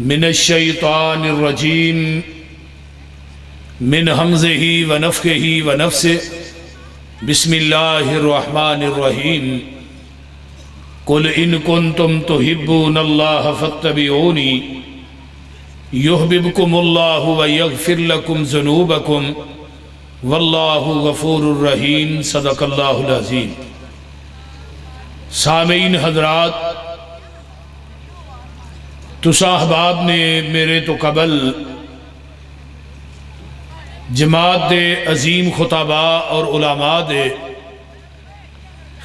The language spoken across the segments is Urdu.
من الشیطان الرجیم من حمزه ونفخه ونفسه بسم اللہ الرحمن الرحیم قل ان کنتم تحبون اللہ فاتبعونی یحببکم اللہ ویغفر لکم ذنوبکم واللہ غفور الرحیم۔ صدق اللہ العظیم۔ سامعین حضرات، تسا احباب نے میرے تو قبل جماعت دے عظیم خطبہ اور علماء دے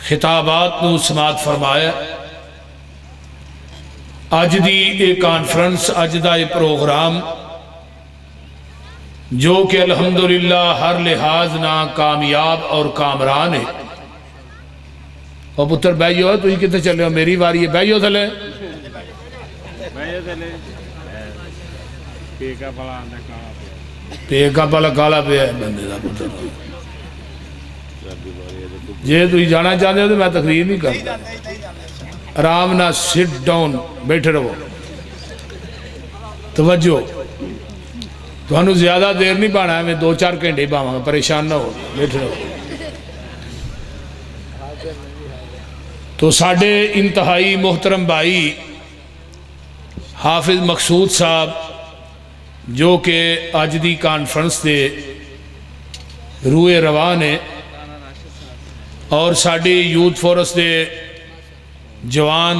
خطابات نو سماعت فرمایا۔ اج دی ایک کانفرنس، اج دا ایک پروگرام جو کہ الحمدللہ ہر لحاظ نہ کامیاب اور کامران ہے۔ اور پتر بیجو ہے، تو ہی کتے چلے ہو، میری واری ہے، بیجو تھلے پیکا پالا کالا پہ ہے بندے دا پتر۔ جے تو ہی جانا چاہتے ہو تو میں تقریر نہیں کرتا، آرام نہ سٹ ڈاؤن، بیٹھے رہو، توجہ۔ تو ہنو زیادہ دیر نہیں بانا ہے، میں 2-4 گھنٹے باواں گا، پریشان نہ ہو، بیٹھے رہو۔ تو ساڑھے انتہائی محترم بھائی حافظ مقصود صاحب جو کہ آج دی کانفرنس دے روئے روان ہے، اور ساڑھے یوتھ فورس دے جوان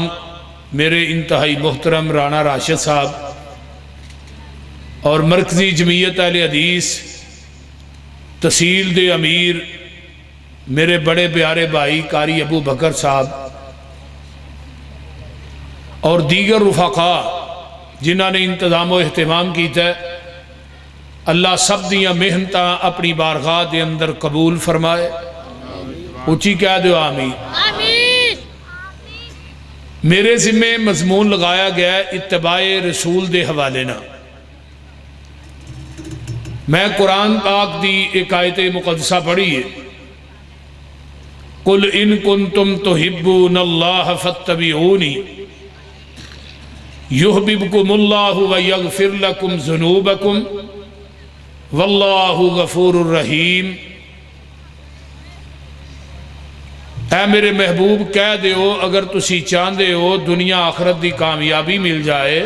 میرے انتہائی محترم رانا راشد صاحب، اور مرکزی جمعیت اہل حدیث تحصیل دے امیر میرے بڑے پیارے بھائی قاری ابو بکر صاحب، اور دیگر رفقا جنہاں نے انتظام و اہتمام کیتا ہے، اللہ سب دیاں محنتاں اپنی بارگاہ دے اندر قبول فرمائے۔ اونچی کہہ دو آمین۔ میرے ذمہ مضمون لگایا گیا ہے اتباع رسول دے حوالے نہ۔ میں قرآن پاک دی ایک آیت مقدسہ پڑھی ہے، قل ان کنتم تحبون اللہ فاتبعونی یحببکم اللہ ویغفر لکم ذنوبکم واللہ غفور الرحیم۔ اے میرے محبوب کہہ دیو، اگر تسی چاندے ہو دنیا آخرت دی کامیابی مل جائے،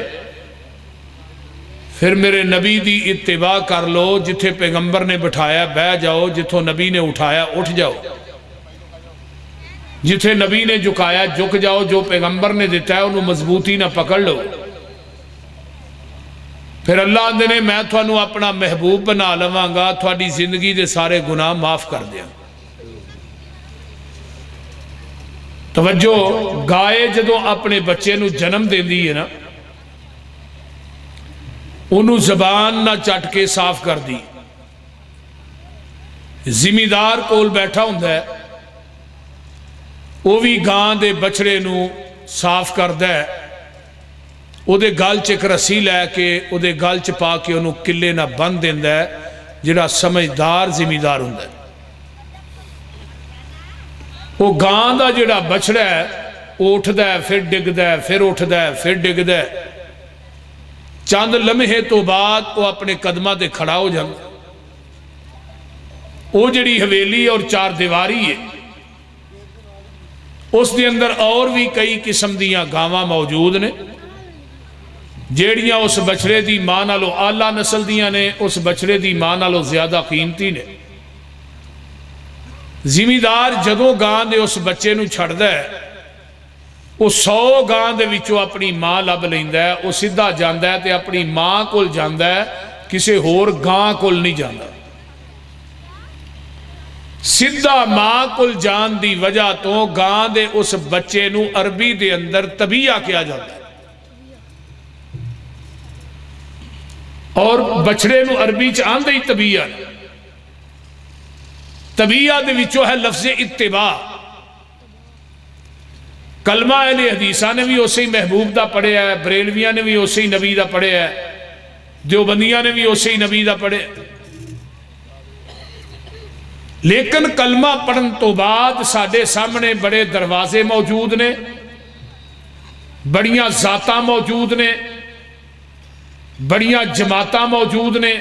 پھر میرے نبی دی اتباع کر لو، جتھے پیغمبر نے بٹھایا بہ جاؤ، جتھوں نبی نے اٹھایا اٹھ جاؤ، جتھے نبی نے جھکایا جھک جاؤ، جو پیغمبر نے دیتا ہے انہوں مضبوطی نہ پکڑ لو۔ پھر اللہ آندے نے میں تھانوں اپنا محبوب بنا لواں گا، تھوڑی زندگی دے سارے گناہ معاف کر دیا۔ توجہ، گائے جدوں اپنے بچے نو جنم دین دی ہے نا، انہوں زبان نہ چٹ کے صاف کر دی۔ ذمہ کول بیٹھا ہوندہ ہے، وہ بھی گان دے بچڑے نو صاف کردہ ہے، او دے گل چ ایک رسی لے کے او دے گل چ پا کے انہوں کلے نہ بند دیندہ ہے، جڑا سمجھدار ذمہ دار ہوندہ ہے۔ وہ گان دا جڑا بچڑا ہے وہ اٹھدہ ہے، پھر ڈگدہ ہے، پھر اٹھدہ ہے، پھر ڈگدہ ہے، چاند لمحے تو بعد وہ اپنے قدمہ دے کھڑا ہو جاندہ۔ وہ جڑی حویلی اور 4 دیواری ہے، اس دے اندر اور بھی کئی قسم دیاں گاواں موجود نے، جیڑیاں اس بچڑے دی ماں نالو اعلیٰ نسل دیاں نے، اس بچڑے دی ماں نالو زیادہ قیمتی نے۔ ذمہ دار جدوں گان دے اس بچے نو چھڑ دا ہے، وہ 100 گان دے وچوں اپنی ماں لب لیندہ ہے، وہ سدھا جاندہ ہے تے اپنی ماں کول جاندہ ہے، کسے ہور گان کول نہیں جاندہ۔ سدھا ماں کول جان دی وجہ تو گان دے اس بچے نو عربی دے اندر طبیعہ کیا جاتا ہے، اور بچڑے نو عربی چاہن دے طبیعہ، طبیعہ دے وچوں ہے لفظ اتباع۔ کلمہ اہل حدیثہ نے بھی اسے ہی محبوب دا پڑھے ہے، بریلویاں نے بھی اسے ہی نبی دا پڑھے ہے، دیوبندیاں نے بھی اسے ہی نبی دا پڑھے۔ لیکن کلمہ پڑھن تو بعد ساڑھے سامنے بڑے دروازے موجود نے، بڑیاں ذاتاں موجود نے، بڑیاں جماعتاں موجود نے،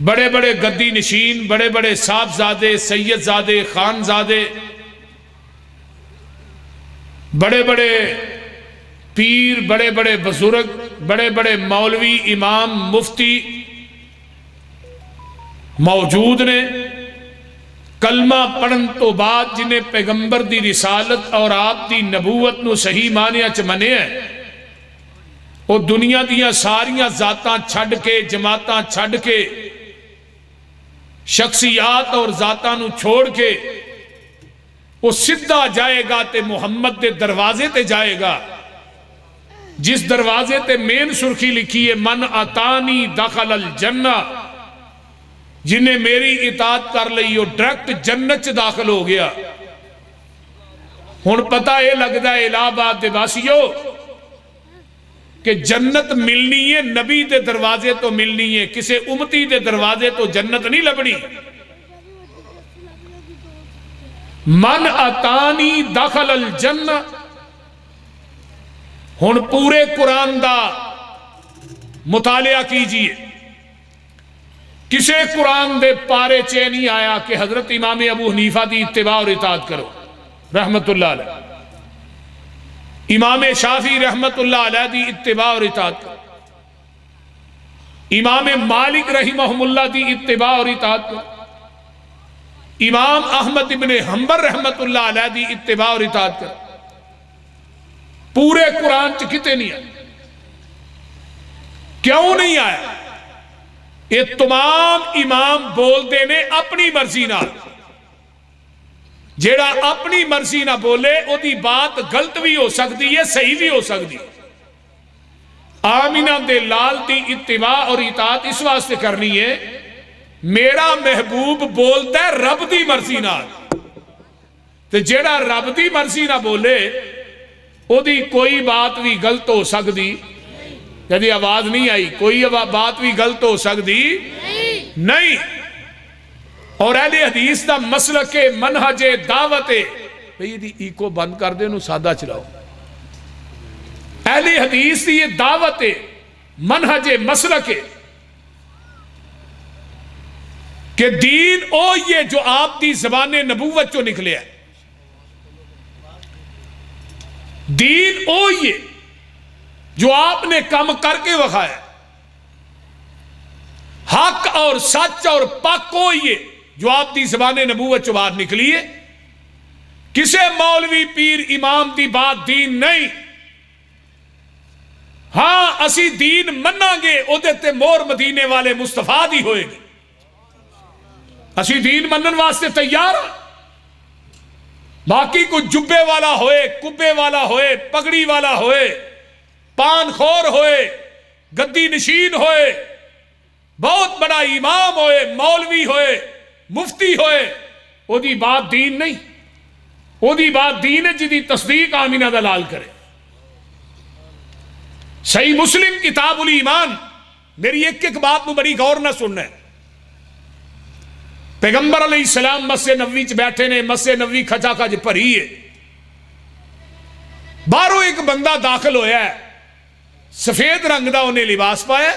بڑے بڑے گدی نشین، بڑے بڑے صاحبزادے، سیدزادے، خانزادے، بڑے بڑے پیر، بڑے بڑے بزرگ، بڑے بڑے مولوی، امام، مفتی موجود نے۔ کلمہ پڑھن تو بعد جنہیں پیغمبر دی رسالت اور آپ دی نبوت نو صحیح معنی چ منے ہے، وہ دنیا دیاں ساریاں ذاتاں چھڈ کے، جماعتاں چھڈ کے، شخصیات اور ذاتاں نو چھوڑ کے وہ سدھا جائے گا تے محمد دے دروازے تے جائے گا، جس دروازے تے مین سرخی لکھی ہے من اتانی دخل الجنہ، جنہیں میری اطاعت کر لئی وہ ڈائریکٹ جنت چ داخل ہو گیا۔ ہن پتہ یہ لگتا ہے الہ آباد دے واسیو کہ جنت ملنی ہے نبی دے دروازے تو ملنی ہے، کسے امتی دے دروازے تو جنت نہیں لبنی۔ من اتانی دخل الجنہ۔ ہن پورے قرآن دا مطالعہ کیجئے، کسے قرآن دے پارے چے نہیں آیا کہ حضرت امام ابو حنیفہ دی اتباع اور اطاعت کرو رحمت اللہ علیہ، امام شافعی رحمت اللہ علیہ دی اتباع اور اطاعت کرو، امام مالک رحمہ اللہ دی اتباع اور اطاعت کرو، امام احمد ابن حنبل رحمت اللہ علیہ دی اتباع اور اطاعت کرو۔ پورے قرآن چ کتے نہیں آیا۔ کیوں نہیں آیا؟ یہ تمام امام بول دے نے اپنی مرضی نال، جیڑا اپنی مرضی نہ بولے او دی بات غلط بھی ہو سکتی ہے، صحیح بھی ہو سکتی۔ آمینہ دے لال دی اتباع اور اطاعت اس واسطے کرنی ہے، میرا محبوب بولتا ہے رب دی مرضی نال، تے جیڑا رب دی مرضی نہ بولے او دی کوئی بات بھی غلط ہو سکتی۔ یعنی آواز نہیں آئی، کوئی بات بھی غلط ہو سکتی نہیں۔ اور اہل حدیث دا مسلک منہج دعوت بھئی دی ایکو بند کر دے، انہوں سادہ چلاؤ۔ اہل حدیث دی یہ دعوت منہج مسلک کہ دین او یہ جو آپ دی زبان نبوت جو نکلے ہے، دین او یہ جو آپ نے کم کر کے وکھایا، حق اور سچ اور پاک او یہ جو آپ دی زبان نبوت جو بات نکلی ہے۔ کسے مولوی پیر امام دی بات دین نہیں۔ ہاں اسی دین مننا گے او دیتے مور مدینے والے مصطفیٰ دی ہوئے گی، اسی دین منن واسطے تیار ہیں۔ باقی کوئی جبے والا ہوئے، کبے والا ہوئے، پگڑی والا ہوئے، پان خور ہوئے، گدی نشین ہوئے، بہت بڑا امام ہوئے، مولوی ہوئے، مفتی ہوئے، او دی بات دین نہیں۔ او دی بات دین ہے جدی تصدیق آمینہ دلال کرے۔ صحیح مسلم کتاب الایمان، میری ایک ایک بات میں بڑی غور نہ سننا ہے۔ پیغمبر علیہ السلام مسجد نبوی چ بیٹھے نے، مسجد نبوی کھچا کھچ بھری ہے، باہروں ایک بندہ داخل ہویا ہے، سفید رنگ دا انہیں لباس پایا،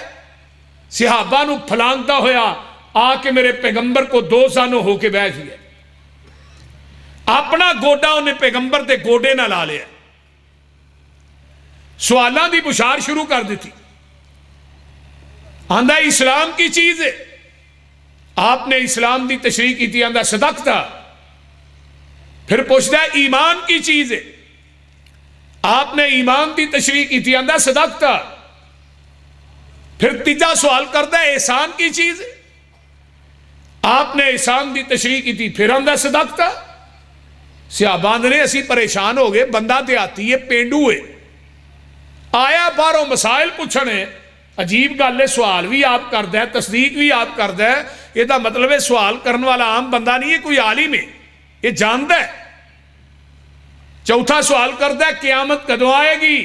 صحابہ نو پھلانگتا ہویا آ کے میرے پیغمبر کو دو زانوں ہو کے بیٹھ گیا، اپنا گوڈا انہیں پیغمبر دے گوڈے نہ لا لیا، سوالاں دی بشار شروع کر دیتی۔ آندہ اسلام کی چیز ہے، آپ نے اسلام دی تشریح کی تھی، آندہ صدقتا۔ پھر پوچھتا ہے ایمان کی چیز ہے، آپ نے ایمان دی تشریح کی تھی، آندہ صدقتا۔ پھر تیجا سوال کرتا ہے احسان کی چیز ہے، آپ نے احسان دی تشریح کی تھی، پھر آندہ صدقتا۔ صحابان نے اسی پریشان ہو گئے، بندہ دیاتی ہے، پینڈو ہے، آیا باروں مسائل پوچھنے، عجیب گل ہے، سوال بھی آپ کردہ ہے، تصدیق بھی آپ کردہ ہے، یہ دا مطلب ہے سوال کرنے والا عام بندہ نہیں ہے، کوئی عالم ہے، یہ جانتا ہے۔ چوتھا سوال کردہ ہے قیامت کدوں آئے گی؟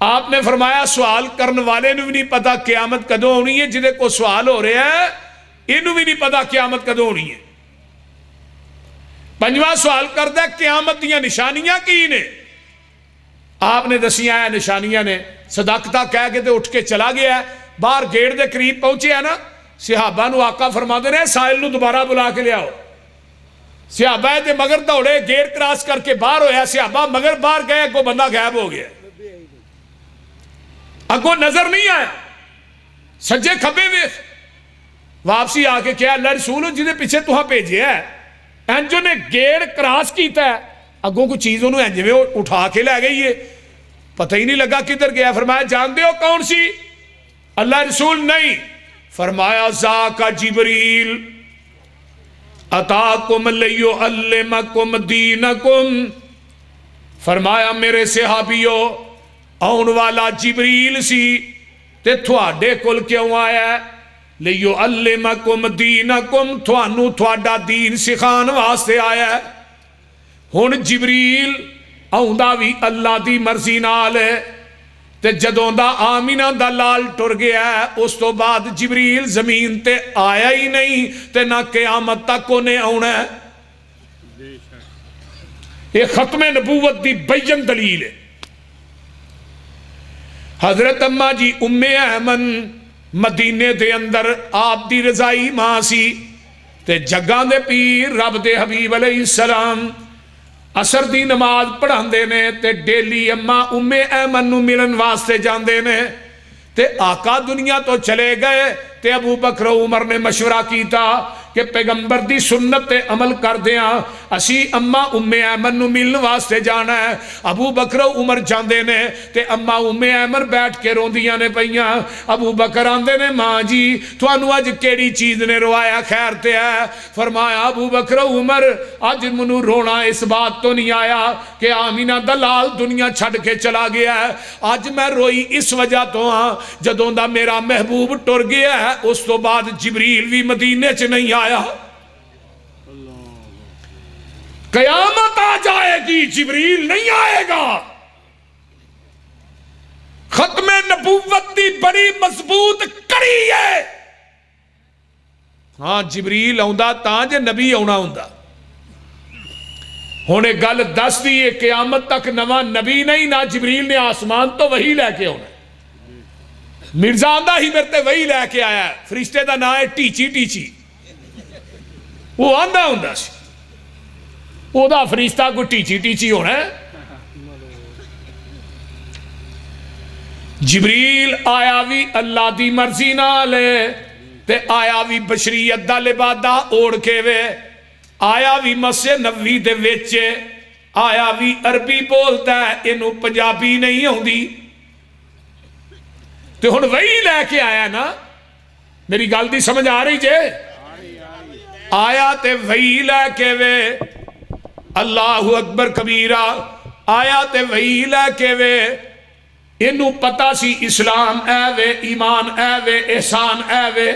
آپ نے فرمایا سوال کرنے والے نے بھی نہیں پتا قیامت کدوں ہونی ہے، جنہیں کو سوال ہو رہے ہیں انہوں بھی نہیں پتا قیامت کدوں ہونی ہے۔ پنجواں سوال کردہ ہے قیامت دیاں نشانیاں کی نے؟ آپ نے دسیاں ہیں نشانیاں نے، صدقتا کہہ کے تے اٹھ کے چلا گیا ہے. باہر گیٹ دے قریب پہنچے ہے نا، صحابہ نو آقا فرما دے نے سائل نو دوبارہ بلا کے لے آؤ. صحابہ دے مگر دوڑے، گیٹ کراس کر کے باہر ہویا، صحابہ مگر باہر گئے، اگو بندہ غائب ہو گیا، اگو نظر نہیں آیا. سجے کھبے ویکھ، واپسی آ کے کیا اللہ رسول جنہیں پیچھے تہاں بھیجے ہے، انجو نے گیٹ کراس کیتا ہے، اگوں کو چیز انہوں انجو میں اٹھا کے لے گئی ہے، پتہ ہی نہیں لگا کدھر گیا. فرمایا جانتے ہو کون سی؟ اللہ رسول نہیں. فرمایا ذاک جبریل اتاکم لیعلمکم دینکم. فرمایا میرے صحابیو آن والا جبریل سی تے تھوڑے کل کیوں آیا ہے؟ لیعلمکم دینکم، تھوانو تھوڑا دین سکھان واسطے آیا ہے. ہن جبریل آؤندا بھی اللہ دی مرضی نال ہے، تے جدوں دا آمینہ دا لال ٹر گیا ہے اس تو بعد جبریل زمین تے آیا ہی نہیں تے نہ قیامت تک انہیں آنا ہے. یہ ختم نبوت دی بیان دلیل ہے. حضرت اماں جی ام ایمن مدینے دے اندر آپ دی رضائی ماں سی تے جگاں دے پیر رب دے حبیب علیہ السلام اثر دی نماز پڑھان دے نے تے ڈیلی اماں ام ایمن نو ملن واسطے جان دے نے. تے آقا دنیا تو چلے گئے تے ابو بکر عمر نے مشورہ کیتا کہ پیغمبر دی سنت تے عمل کر دیاں، اسی اماں ام ایمن نو ملن واسطے جانا ہے. ابو بکر عمر جاندے نے تے اماں ام ایمن بیٹھ کے روندیاں نے پئیاں. ابو بکر آندے نے ماں جی تھانو اج کیڑی چیز نے روایا خیر تے ہے؟ فرمایا ابو بکر عمر اج منو رونا اس بات تو نہیں آیا کہ آمینہ دلال دنیا چھڑ کے چلا گیا ہے، اج میں روئی اس وجہ تو ہاں جدوں دا میرا محبوب ٹر گیا ہے اس تو بعد جبریل بھی مدینے چ نہیں آیا. قیامت آ جائے گی جبریل نہیں آئے گا. ختم نبوت دی بڑی مضبوط کڑی ہے. ہاں جبریل آؤندا تاں جے نبی آنا ہوندا. ہونے گل دس دیئے قیامت تک نواں نبی نہیں نہ جبریل نے آسمان تو وہی لے کے ہونا. مرزا آندہ ہی مرتے وہی لے کے آیا ہے، فرشتے دا نام ہے ٹیچی ٹیچی. وہ آندہ ہوندہ سی وہ دا فرشتہ کو ٹیچی ٹیچی ہونا ہے. جبریل آیا بھی اللہ دی مرضی نالے تے آیا بھی بشریت دا لبادہ اوڑ کے وے، آیا بھی مسجد نبوی دے وچے، آیا بھی عربی بولتا ہے انہوں پنجابی نہیں ہوندی. تو ہن وہی لے کے آیا نا. میری گل دی سمجھ آ رہی جے؟ آیا تے وہی لے کے وے، اللہ اکبر کبیرہ. آیا تے وہی لے کے وے، انہوں پتا سی اسلام اے وے، ایمان اے وے، احسان اے وے،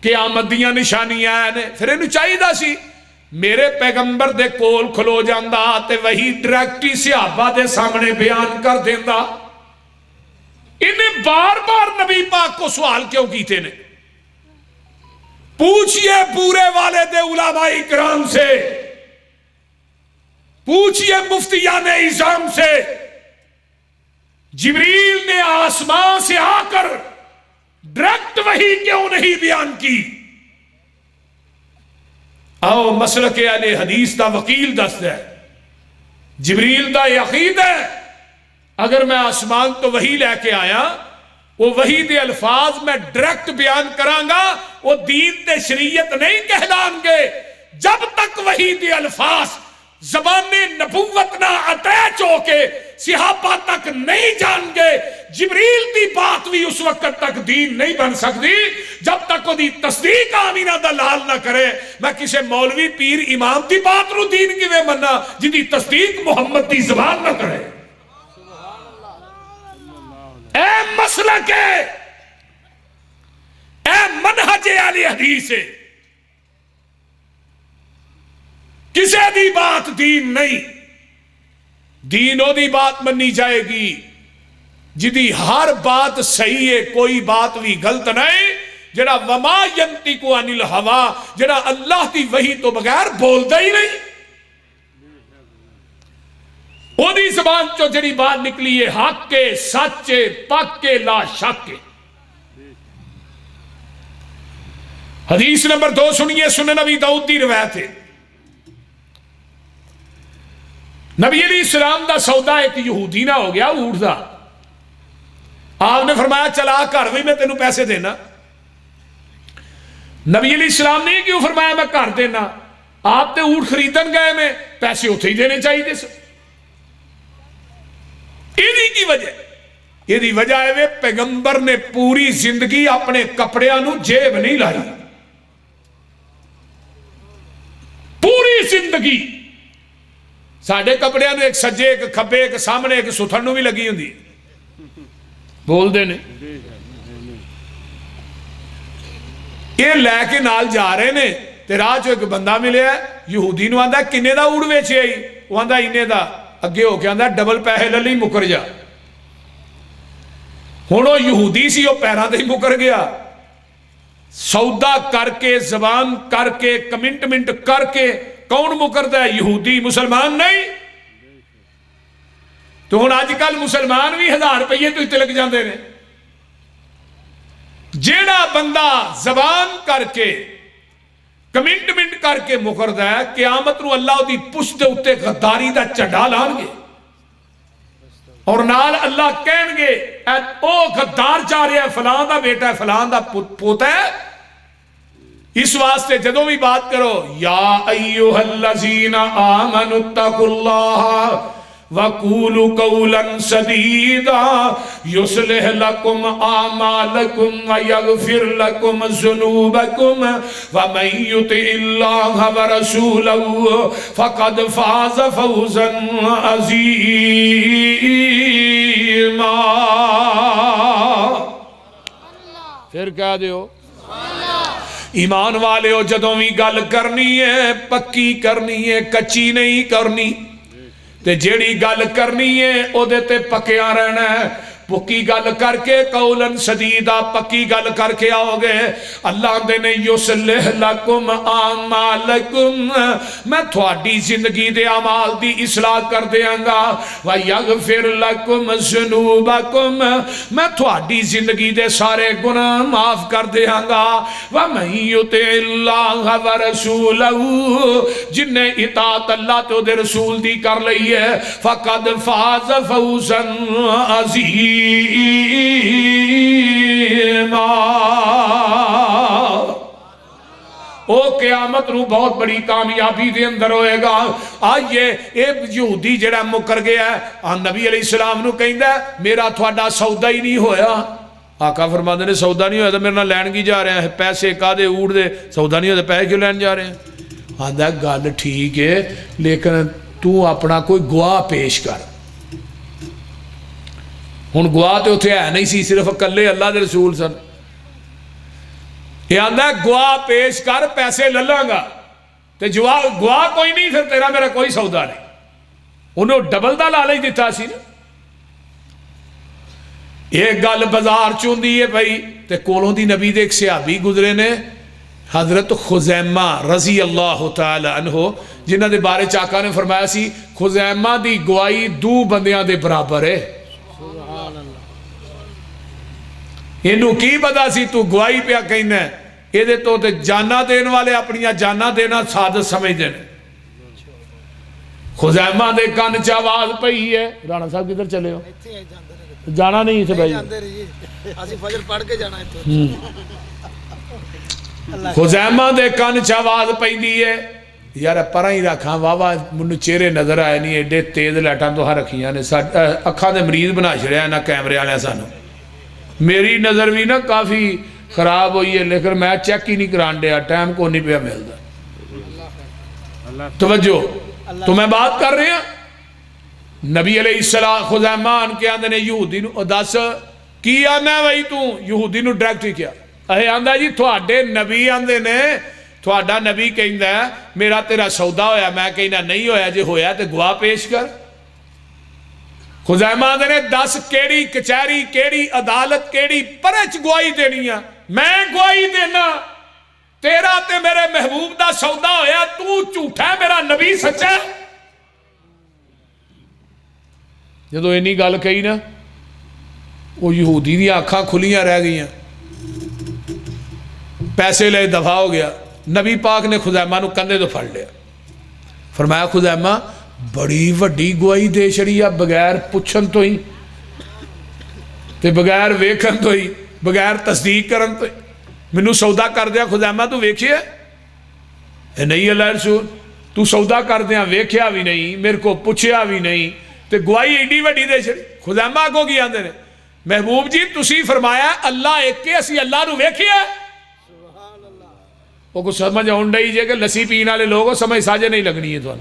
قیامت دیاں نشانیاں اے نے. پھر انہوں چاہیے دا سی میرے پیغمبر دے کول کھلو جاندہ تے وہی ڈریکٹی صحابہ دے سامنے بیان کر دیندہ. انہیں بار بار نبی پاک کو سوال کیوں کیتے نے؟ پوچھئے پورے والد علماء کرام سے، پوچھئے مفتیان اعظام سے، جبریل نے آسمان سے آ کر ڈائریکٹ وحی کیوں نہیں بیان کی؟ آؤ مسلک اہل حدیث دا وکیل دست ہے. جبریل دا یقین ہے اگر میں آسمان تو وحی لے کے آیا وہ وحی دے الفاظ میں ڈائریکٹ بیان کرانگا وہ دین تے شریعت نہیں کہلان گے جب تک وحی دے الفاظ زبان نبوت نہ اٹیچ ہو کے صحابہ تک نہیں جان گے. جبریل دی بات بھی اس وقت تک دین نہیں بن سکتی جب تک وہ دی تصدیق آمینہ دلال نہ کرے. میں کسے مولوی پیر امام دی بات رو دین کی وے مننا جی دی تصدیق محمد دی زبان نہ کرے. اے مسلک ہے، اے منہج اہل حدیث ہے، کسے دی بات دین نہیں. دین او دی بات منی جائے گی جدی ہر بات صحیح ہے، کوئی بات بھی غلط نہیں. جڑا وما ینطق عن الہوا، جڑا اللہ دی وحی تو بغیر بولتا ہی نہیں. ਉਹਦੀ ਜ਼ਬਾਨ ਚੋਂ ਜਿਹੜੀ ਬਾਤ ਨਿਕਲੀ ਹੈ ਹੱਕ ਕੇ ਸੱਚੇ ਪੱਕੇ ਲਾ ਸ਼ੱਕ ਹੈ। حدیث نمبر 2 سنیے، سنن نبی داؤد دی روایت ہے، نبی علیہ السلام دا سودا ایک یہودی نہ ہو گیا اونٹ دا، آپ نے فرمایا چلا گھر بھی میں تینوں پیسے دینا۔ نبی علیہ السلام نے کیوں فرمایا میں گھر دینا؟ آپ تے اونٹ خریدن گئے میں پیسے اتھے ہی دینے چاہیے تھے۔ کی وجہ یہ وجہ ہے پیغمبر نے پوری زندگی اپنے کپڑیاں نو جیب نہیں لائی، پوری زندگی ساڑھے کپڑیاں نو ایک سجے ایک کھبے ایک سامنے ایک ستھن نو بھی لگی ہوں دی، بول دے نے یہ لے کے نال جا رہے نے تے راہ چو ایک بندہ ملے ہے، یہودی نو آندہ کنے دا اوڑ ویچے آئی، وہ آندہ انے دا، اگے ہو کے آندہ ڈبل پیسے للی مکر جا۔ ہونو یہودی سی وہ پیران دے مکر گیا، سودا کر کے زبان کر کے کمنٹمنٹ کر کے کون مکردا ہے؟ یہودی، مسلمان نہیں۔ تو ہن آج کل مسلمان بھی 1000 روپیے تو اتنے لگ جاندے نے۔ جیڑا بندہ زبان کر کے کمنٹمنٹ کر کے مکردا ہے، قیامت نو اللہ دی پشت دے اتے غداری دا چڑھا لان گے، اور نال اللہ کہن گے او غدار چاہ رہے ہیں فلان دا بیٹا ہے فلان دا پوتا ہے۔ اس واسطے جدوں بھی بات کرو یا ایھا الذین آمنوا اتقوا اللہ وقولوا قولا سدیدا یصلح لکم اعمالکم ویغفر لکم ذنوبکم ومن یطع اللہ ورسولہ فقد فاز فوزا عظیما۔ پھر کہہ دیو ایمان والے ہو، جدوں بھی گل کرنی ہے پکی کرنی ہے، کچی نہیں کرنی، تے جیڑی گل کرنی ہے او دے تے پکیاں رہنا ہے۔ پکی گل کر کے قولن سدیدہ پکی گل کر کے آؤ گے، اللہ دے نے یصلح لکم اعمالکم، میں تھوڑی زندگی دے اعمال دی اصلاح کر دیاں گا، ویغفر لکم ذنوبکم، میں تھوڑی زندگی دے سارے گناہ معاف کر دیاں گا، ومن یطع اللہ ورسولہ، جن نے اطاعت اللہ تو دے رسول دی کر لئی ہے، فقد فاز فوزا عظیما۔ او قیامت نو بہت بڑی کامیابی دے اندر ہوئے گا۔ آئیے ایک یہودی جڑا مکر گیا ہے، نبی علیہ السلام نو کہندا ہے میرا تھوڑا سودا ہی نہیں ہویا۔ آقا فرماندے نے سودا نہیں ہویا تو میرے نال لین کی جا رہے ہیں؟ پیسے کادے اوڑ دے، سودا نہیں ہویا تو پیسے کیوں لین جا رہے ہیں؟ آندا گل ٹھیک ہے لیکن تو اپنا کوئی گواہ پیش کر۔ ہن گواہ تے اتھے ہے نہیں سی، صرف کلے اللہ دے رسول سن۔ یہ آندہ ہے گواہ پیش کر پیسے للاں گا، تے گواہ کوئی نہیں پھر تیرا میرا کوئی سودا نہیں۔ انہوں ڈبل دا لالچ دیتا سی نا۔ ایک گل بازار چوندی ہے بھائی، تے کولوں دی نبی دے ایک صحابی گزرے نے، حضرت خزیمہ رضی اللہ تعالی عنہ، جنہ دے بارے آقا نے فرمایا سی خزیمہ دی گواہی 2 بندیاں دے برابر ہے۔ انہوں کی پتا سی تو گواہی پیا کہنا ہے، یہ دے تو جانا دین والے اپنی جانا دینا سعادت سمجھ دینے۔ خزیمہ دے کان چ آواز پئی ہے، رانا صاحب کدھر چلے ہو؟ جانا نہیں اسے بھائی، خزیمہ دے کان چ آواز پئی دی ہے، یار پرہ ہی رکھاں واہ منو چہرے نظر آئے نہیں، ایڈے تیز لیٹاں تو ہاں رکھیاں نے، اکھاں دے مریض بنا چھڑیا نہ کیمرے والے سانو۔ میری نظر بھی نا کافی خراب ہوئی ہے لیکن میں چیک ہی نہیں کران دیا، ٹائم کو نہیں پہ ملتا۔ توجہ تو میں بات کر رہے ہیں نبی علیہ السلام خزیمان کے آندھے نے یہودی نو دس کی آنا ہے وہی تو یہودی نو ڈائریکٹ ہی کیا اے آندھا جی تھوڑے نبی آندھے نے، تھوڑا نبی کہندہ ہے میرا تیرا سودا ہویا، میں کہنا نہیں ہویا، جے ہویا تے گواہ پیش کر۔ خزیمہ آندھے نے 10 کیڑی کچہری کیڑی عدالت کیڑی پرچ گواہی دینی ہے، میں گواہی دینا تیرا تے میرے محبوب دا سودا ہویا، تو جھوٹا ہے میرا نبی سچا ہے۔ جدو اینی گل کہی نا وہ یہودی دی آنکھاں کھلیاں رہ گئیاں، پیسے لے دفع ہو گیا۔ نبی پاک نے خزیمہ نو کندھے تو پھڑ لیا، فرمایا خزیمہ بڑی وڈی گواہی دے چھڑی ہے بغیر پچھن تو ہی تے بغیر ویکھن تو ہی بغیر تصدیق کرن تو ہی، مینوں سودا کر دیا خزیمہ تو ویکھیا اے نہیں اللہ رسول، تو سودا کر دیا ویکھیا بھی نہیں، میرے کو پوچھیا بھی نہیں تے گواہی ایڈی وڈی دے چھڑی۔ خزیمہ کو کی آندے نے محبوب جی تسی فرمایا اللہ ایک کے اسی اللہ نو ویکھیا، وہ کو سمجھ آن ڈائی جے کہ لسی پین والے لوگوں سمجھ ساجے نہیں لگنی ہے تو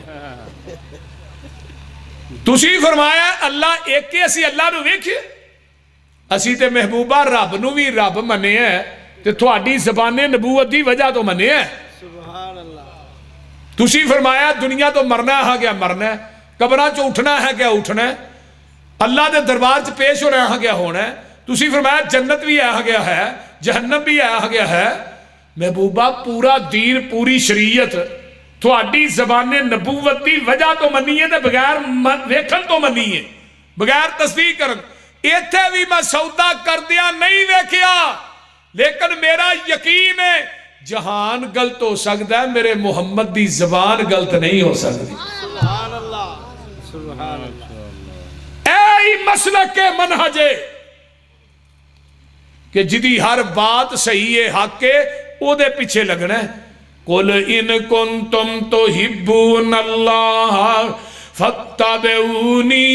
تسی فرمایا اللہ ایک کے اسی اللہ نو ویکھیا، اسی تے محبوبہ رب نو بھی رب منے ہیں تے تھوڑی زبان نبوت دی وجہ تو منے ہیں۔ تسی فرمایا دنیا تو مرنا ہے کیا مرنا ہے، قبراں چو اٹھنا ہے کیا اٹھنا ہے، اللہ دے دربار چ پیش ہو رہا کیا ہونا ہے۔ تسی فرمایا جنت بھی آ گیا ہے جہنم بھی آ گیا ہے۔ محبوبہ پورا دین پوری شریعت تھوڑی زبان نبوت دی وجہ تو منی ہے تے بغیر ویکھن تو منی ہے، بغیر تصدیق کرن۔ ایتھے بھی میں سودا کر دیا نہیں ویکھیا، لیکن میرا یقین ہے جہان غلط ہو سکتا ہے، میرے محمد دی زبان غلط نہیں ہو سکتی۔ سبحان اللہ سبحان اللہ۔ اے مسلک کے منہجے کہ جدی ہر بات صحیح ہے حق کے او دے پیچھے لگنا ہے۔ قُلْ إِن كُنْتُمْ تُحِبُّونَ اللَّهَ فَاتَّبِعُونِي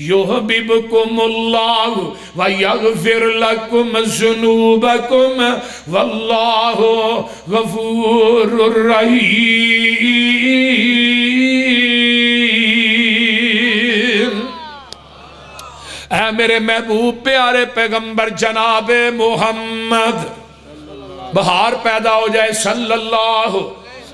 يُحْبِبْكُمُ اللَّهُ وَيَغْفِرْ لَكُمْ ذُنُوبَكُمْ وَاللَّهُ غَفُورٌ رَحِيمٌ۔ اے میرے محبوب پیارے پیغمبر جناب محمد، بہار پیدا ہو جائے صلی اللہ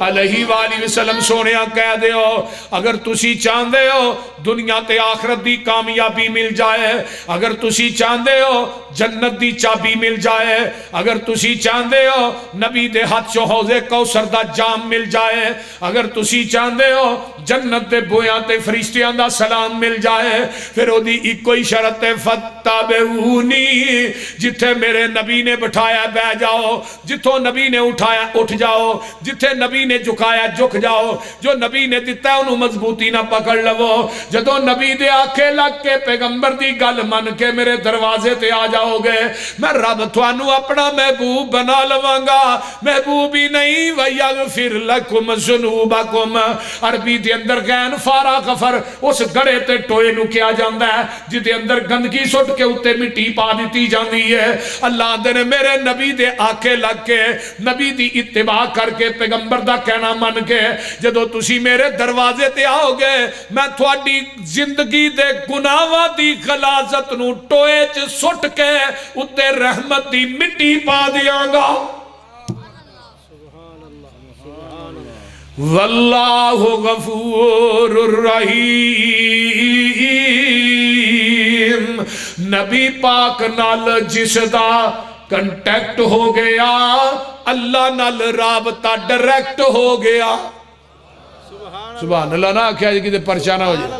علیہ وآلہ وسلم سونیا کہہ دے ہو اگر تسی چاندے ہو دنیا تے آخرت دی کامیابی مل جائے، اگر تسی چاندے ہو جنت دی چابی مل جائے، اگر تسی چاندے ہو نبی دے ہاتھ چو حوض کوثر دا جام مل جائے، اگر تسی چاندے ہو جنت دے بویاں تے فرشتیاں دا سلام مل جائے، پھر او دی ایک کوئی شرط فتابعونی، جتھے میرے نبی نے بٹھایا بہ جاؤ، جتھوں نبی نے اٹھایا اٹھ جاؤ، جتھے نبی نے جھکایا جھک جاؤ، جو نبی نے دیتا ہے انہوں مضبوطی نہ پکڑ لو۔ جدو نبی دے آکھے لگ کے پیغمبر دی گل من کے میرے دروازے تے آ جاؤ گے، میں رب توانو اپنا محبوب بنا لوانگا۔ محبوب ہی نہیں وَيَغْفِرْ لَكُمْ ذُنُوبَكُمْ، عربی دے اندر غین فارا غفر اس گڑے تے ٹوئے نو کیا جاندہ ہے جدے اندر گندگی سٹ کے اتے مٹی پا دیتی جاندی ہے۔ اللہ دے نے میرے نبی دے آکھے لگ کے نبی دی اتباع کر کے پیغمبر دا کہنا من کے جدو تسی میرے دروازے تے آؤ گے، میں تھوڑی زندگی دے گناہاں دی غلاظت نو ٹوئے چ سٹ کے اتے رحمت دی مٹی پا دیاں گا۔ واللہ غفور الرحیم۔ نبی پاک نال جس دا کنٹیکٹ ہو گیا، اللہ نال رابطہ ڈائریکٹ ہو گیا۔ سبحان اللہ نہ کیا جی کتے پرچانہ ہو جائے۔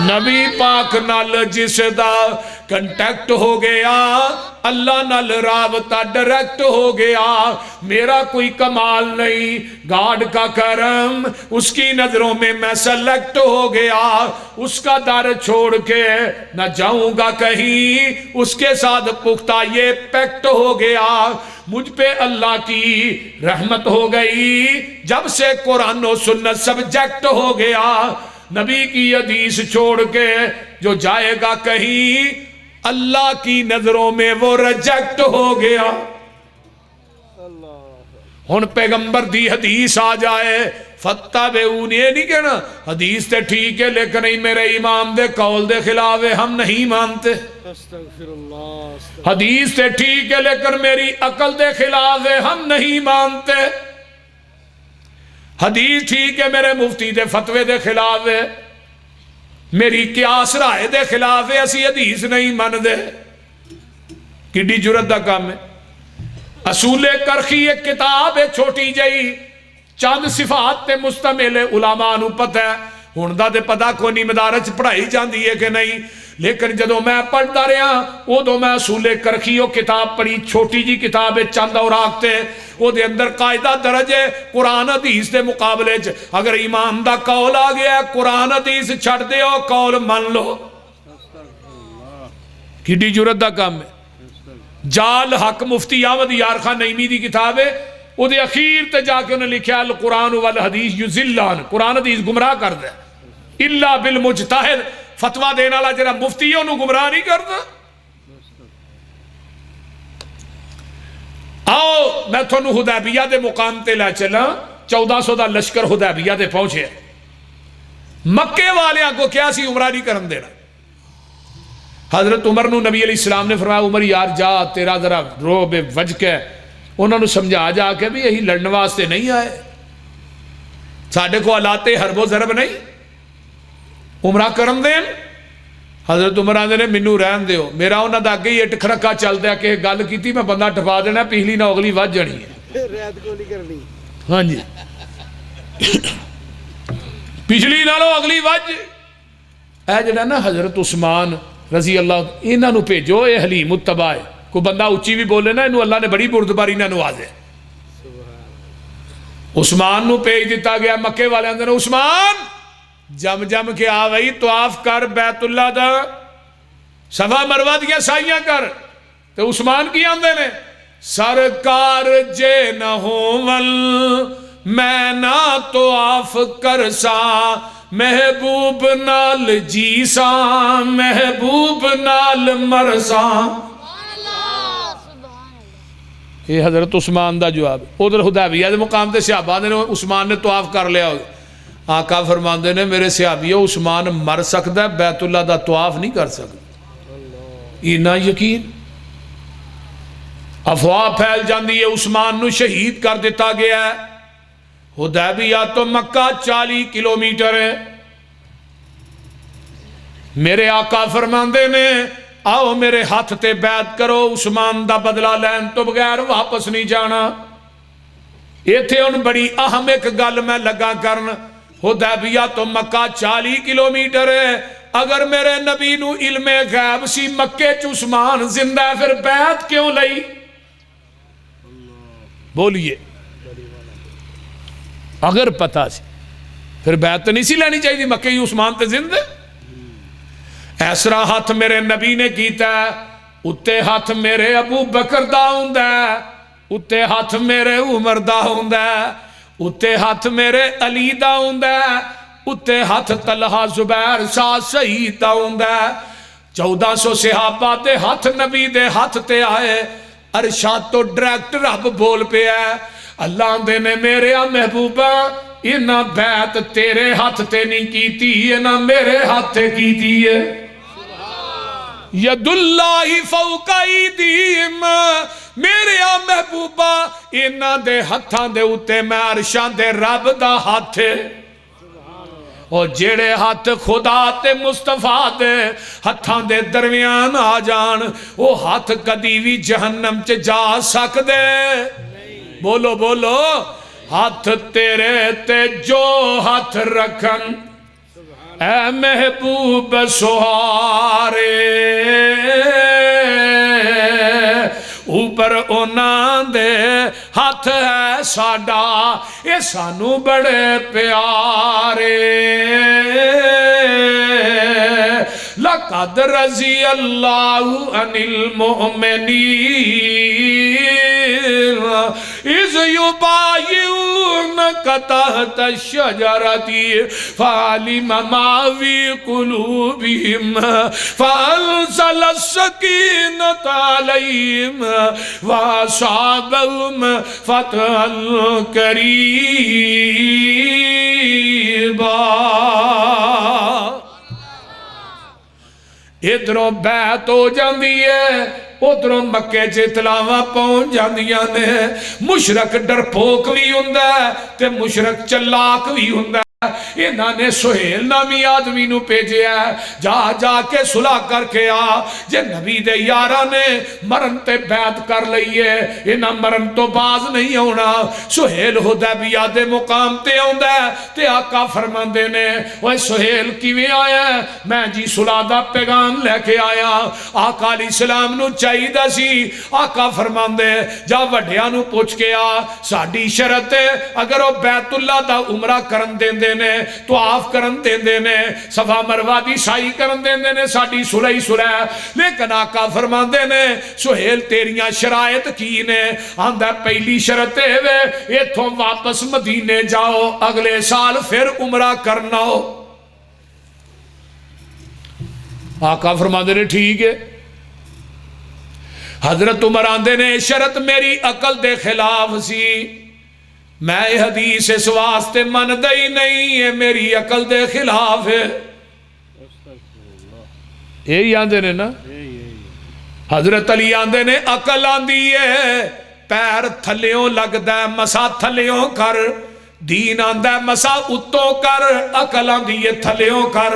نبی پاک نال جس دا کنٹیکٹ ہو گیا، اللہ نال رابطہ ڈائریکٹ ہو گیا۔ میرا کوئی کمال نہیں، گاڈ کا کرم، اس کی نظروں میں میں سلیکٹ ہو گیا۔ اس کا در چھوڑ کے نہ جاؤں گا کہیں، اس کے ساتھ پختہ یہ پیکٹ ہو گیا۔ مجھ پہ اللہ کی رحمت ہو گئی جب سے قرآن و سنت سبجیکٹ ہو گیا۔ نبی کی حدیث چھوڑ کے جو جائے گا کہیں، اللہ کی نظروں میں وہ ریجیکٹ ہو گیا۔ ہن پیغمبر دی حدیث آ جائے فتابعونی، یہ نہیں کہنا حدیث تے ٹھیک ہے لیکن میرے امام دے قول دے خلاف ہے ہم نہیں مانتے، حدیث تے ٹھیک ہے لیکن میری عقل دے خلاف ہے ہم نہیں مانتے، حدیث ٹھیک ہے میرے مفتی دے فتوے دے خلاف ہے، میری قیاس رائے دے خلاف ہے، اسی حدیث نہیں مان دے۔ کڈی جرت دا کام ہے۔ اصول کرخی ایک کتاب ہے چھوٹی جئی، چند صفات تے مستمل علماء نو پتہ ہے، ہن دا تے پتہ کوئی نہیں مدارس پڑھائی جاندی ہے کہ نہیں، لیکن جدو میں پڑھتا رہا ادو میں اصول کرخی وہ کتاب پڑھی، چھوٹی جی کتاب ہے، چند اوراق تے وہ دے اندر قاعدہ درج ہے قرآن حدیث دے مقابلے چ اگر امام دا قول آ گیا قرآن حدیث چھڑ دے ہو قول من لو، کیڈی جرت دا کام ہے۔ جال حق مفتی احمد یار خان نعیمی دی کتاب ہے، وہ دے اخیر تے جا کے انہیں لکھا القرآن والحدیث یزلان، قرآن حدیث گمراہ کر دے الا بالمجتہد، فتوہ دینا لا جرا مفتی ہے انہوں گمراہ نہیں کرتا۔ آؤ میں تھونو حدیبیہ دے مقام تے لے چلا، 1400 دا لشکر حدیبیہ دے پہنچے، مکے والیاں کو کیا سی عمرہ نہیں کرن دینا۔ حضرت عمر نو نبی علیہ السلام نے فرمایا عمر یار جا تیرا ذرا رو بے وجہ کے انہوں نے سمجھا جا کے بھی یہی لڑنے واسطے نہیں آئے، ساڑھے کو علاتے حرب و ضرب نہیں، عمرہ کرن دین۔ حضرت عمر آندے نے منو رہن دیو، میرا انہاں دا اگے ہی اٹھ کھرکا چل دیا کہ گل کیتی میں بندہ ٹپا دینا، پچھلی نہ اگلی وج جانی ہے، رعایت کو نہیں کرنی، ہاں جی پچھلی نالو اگلی وج۔ اے جڑا نا حضرت عثمان رضی اللہ انہاں نو بھیجو، اے حلیم الطبع ہے، کوئی بندہ اچھی بھی بولے نا انہوں اللہ نے بڑی بردباری نہ نوازے۔ عثمان نو بھیج دیتا گیا، مکے والے اندر عثمان جم جم کے آوئی طواف کر بیت اللہ دا، صفا مروہ دیا سائیاں کر، تو عثمان کی آندے نے سرکار جے نہ ہون میں نہ طواف کر سا، محبوب نال جی سا محبوب نال مر سا۔ یہ حضرت عثمان دا جواب۔ ادھر حدیبیہ دے مقام تے صحابہ نے عثمان نے طواف کر لیا، آقا فرماندے نے میرے صحابیو عثمان مر سکتا ہے، بیت اللہ دا طواف نہیں کر سکتا۔ اینا یقین افواہ پھیل جاندی ہے، عثمان نو شہید کر دیتا گیا ہے۔ حدیبیہ تو مکہ 40 کلومیٹر ہے۔ میرے آقا فرماندے نے آؤ میرے ہاتھ تے بیعت کرو، عثمان دا بدلہ لین تو بغیر واپس نہیں جانا۔ یہ تھے ان بڑی اہم ایک گل میں لگا کرن، حدیبیہ تو مکہ 40 کلومیٹر ہے، اگر میرے نبی نو علم غیب سی مکے چ عثمان زندہ ہے پھر بیعت کیوں لئی؟ بولیے اگر پتہ سی پھر بیعت نہیں سی لینی چاہیے، مکے ہی عثمان تے زندہ۔ ایسرا ہاتھ میرے نبی نے کیتا ہے، اتے ہاتھ میرے ابو بکر دا ہوندا ہے، اتے ہاتھ میرے عمر دا ہوندا ہے، اتے ہاتھ میرے علی دا ہوندا ہے، اتے ہاتھ طلحہ زبیر شاہ سعید دا ہوندا ہے۔ 1400 صحابہ دے ہاتھ نبی دے ہاتھ تے آئے، ارشاد تو ڈائریکٹ رب بول پہ ہے، اللہ دے نے میرے محبوبہ انہاں بیعت تیرے ہاتھ تے نہیں کیتی، انہاں میرے ہاتھ تے کیتی ہے۔ ید اللہ فوق ایدیہم، میرے محبوبہ انہاں دے ہتھاں دے اتے میں عرشاں دے رب دا ہاتھ ہے، اور جیڑے ہاتھ خدا تے مصطفیٰ دے ہتھاں دے درمیان آ جان وہ ہاتھ کدی بھی جہنم چ جا سکدے۔ بولو بولو ہاتھ تیرے تے جو ہاتھ رکھن اے محبوب سہارے، اوپر انہاں دے ہاتھ ہے ساڈا، یہ سانو بڑے پیارے۔ لقد رضی اللہ عن المؤمنین اذ یبایعونک تحت الشجرۃ فعلم ما فی قلوبہم فانزل السکینۃ علیہم واصابہم فتحا قریبا۔ ادھروں بیعت ہو جاندی ہے، ادھروں مکے چ اطلاعاں پہنچ جاندیاں نے۔ مشرک ڈرپوک بھی ہوندا ہے تے مشرک چلاک بھی ہوندا ہے۔ انہاں نے سہیل نامی آدمی نو بھیجیا جا جا کے صلح کر کے آ جے نبی دے یاراں نے مرن تے بیعت کر لئیے انہاں مرن تو باز نہیں ہونا سہیل حدیبیہ دے مقام تے آندا ہے تے آقا فرماندے نے اوے سہیل کیویں آیا ہے میں جی صلح دا پیغام لے کے آیا آقا علیہ السلام نو چاہیدا سی آقا فرماندے جا وڈیاں نو پوچھ کے آ ساڈی شرط ہے اگر وہ بیت اللہ دا عمرہ کرن دیندے نے طواف کرن دیندے نے صفا مروہ دی سائی کرن دیندے نے ساڈی صلح صلح لیکن آقا فرماندے نے سہیل تیریاں شرائط کی نے آندا پہلی شرط ہے وے ایتھوں واپس مدینے جاؤ اگلے سال پھر عمرہ کرنا ہو آقا فرماندے نے ٹھیک ہے حضرت عمر آندے نے شرط میری عقل دے خلاف سی میں یہ حدیث اس واسطے من دئی نہیں ہے میری عقل دے خلاف ہے یہی آندے نے نا حضرت علی آندے نے عقل آندی ہے پیر تھلیوں لگ دے مسا تھلیوں کر دین آندہ مسا اتوں کر عقل آندی ہے تھلیوں کر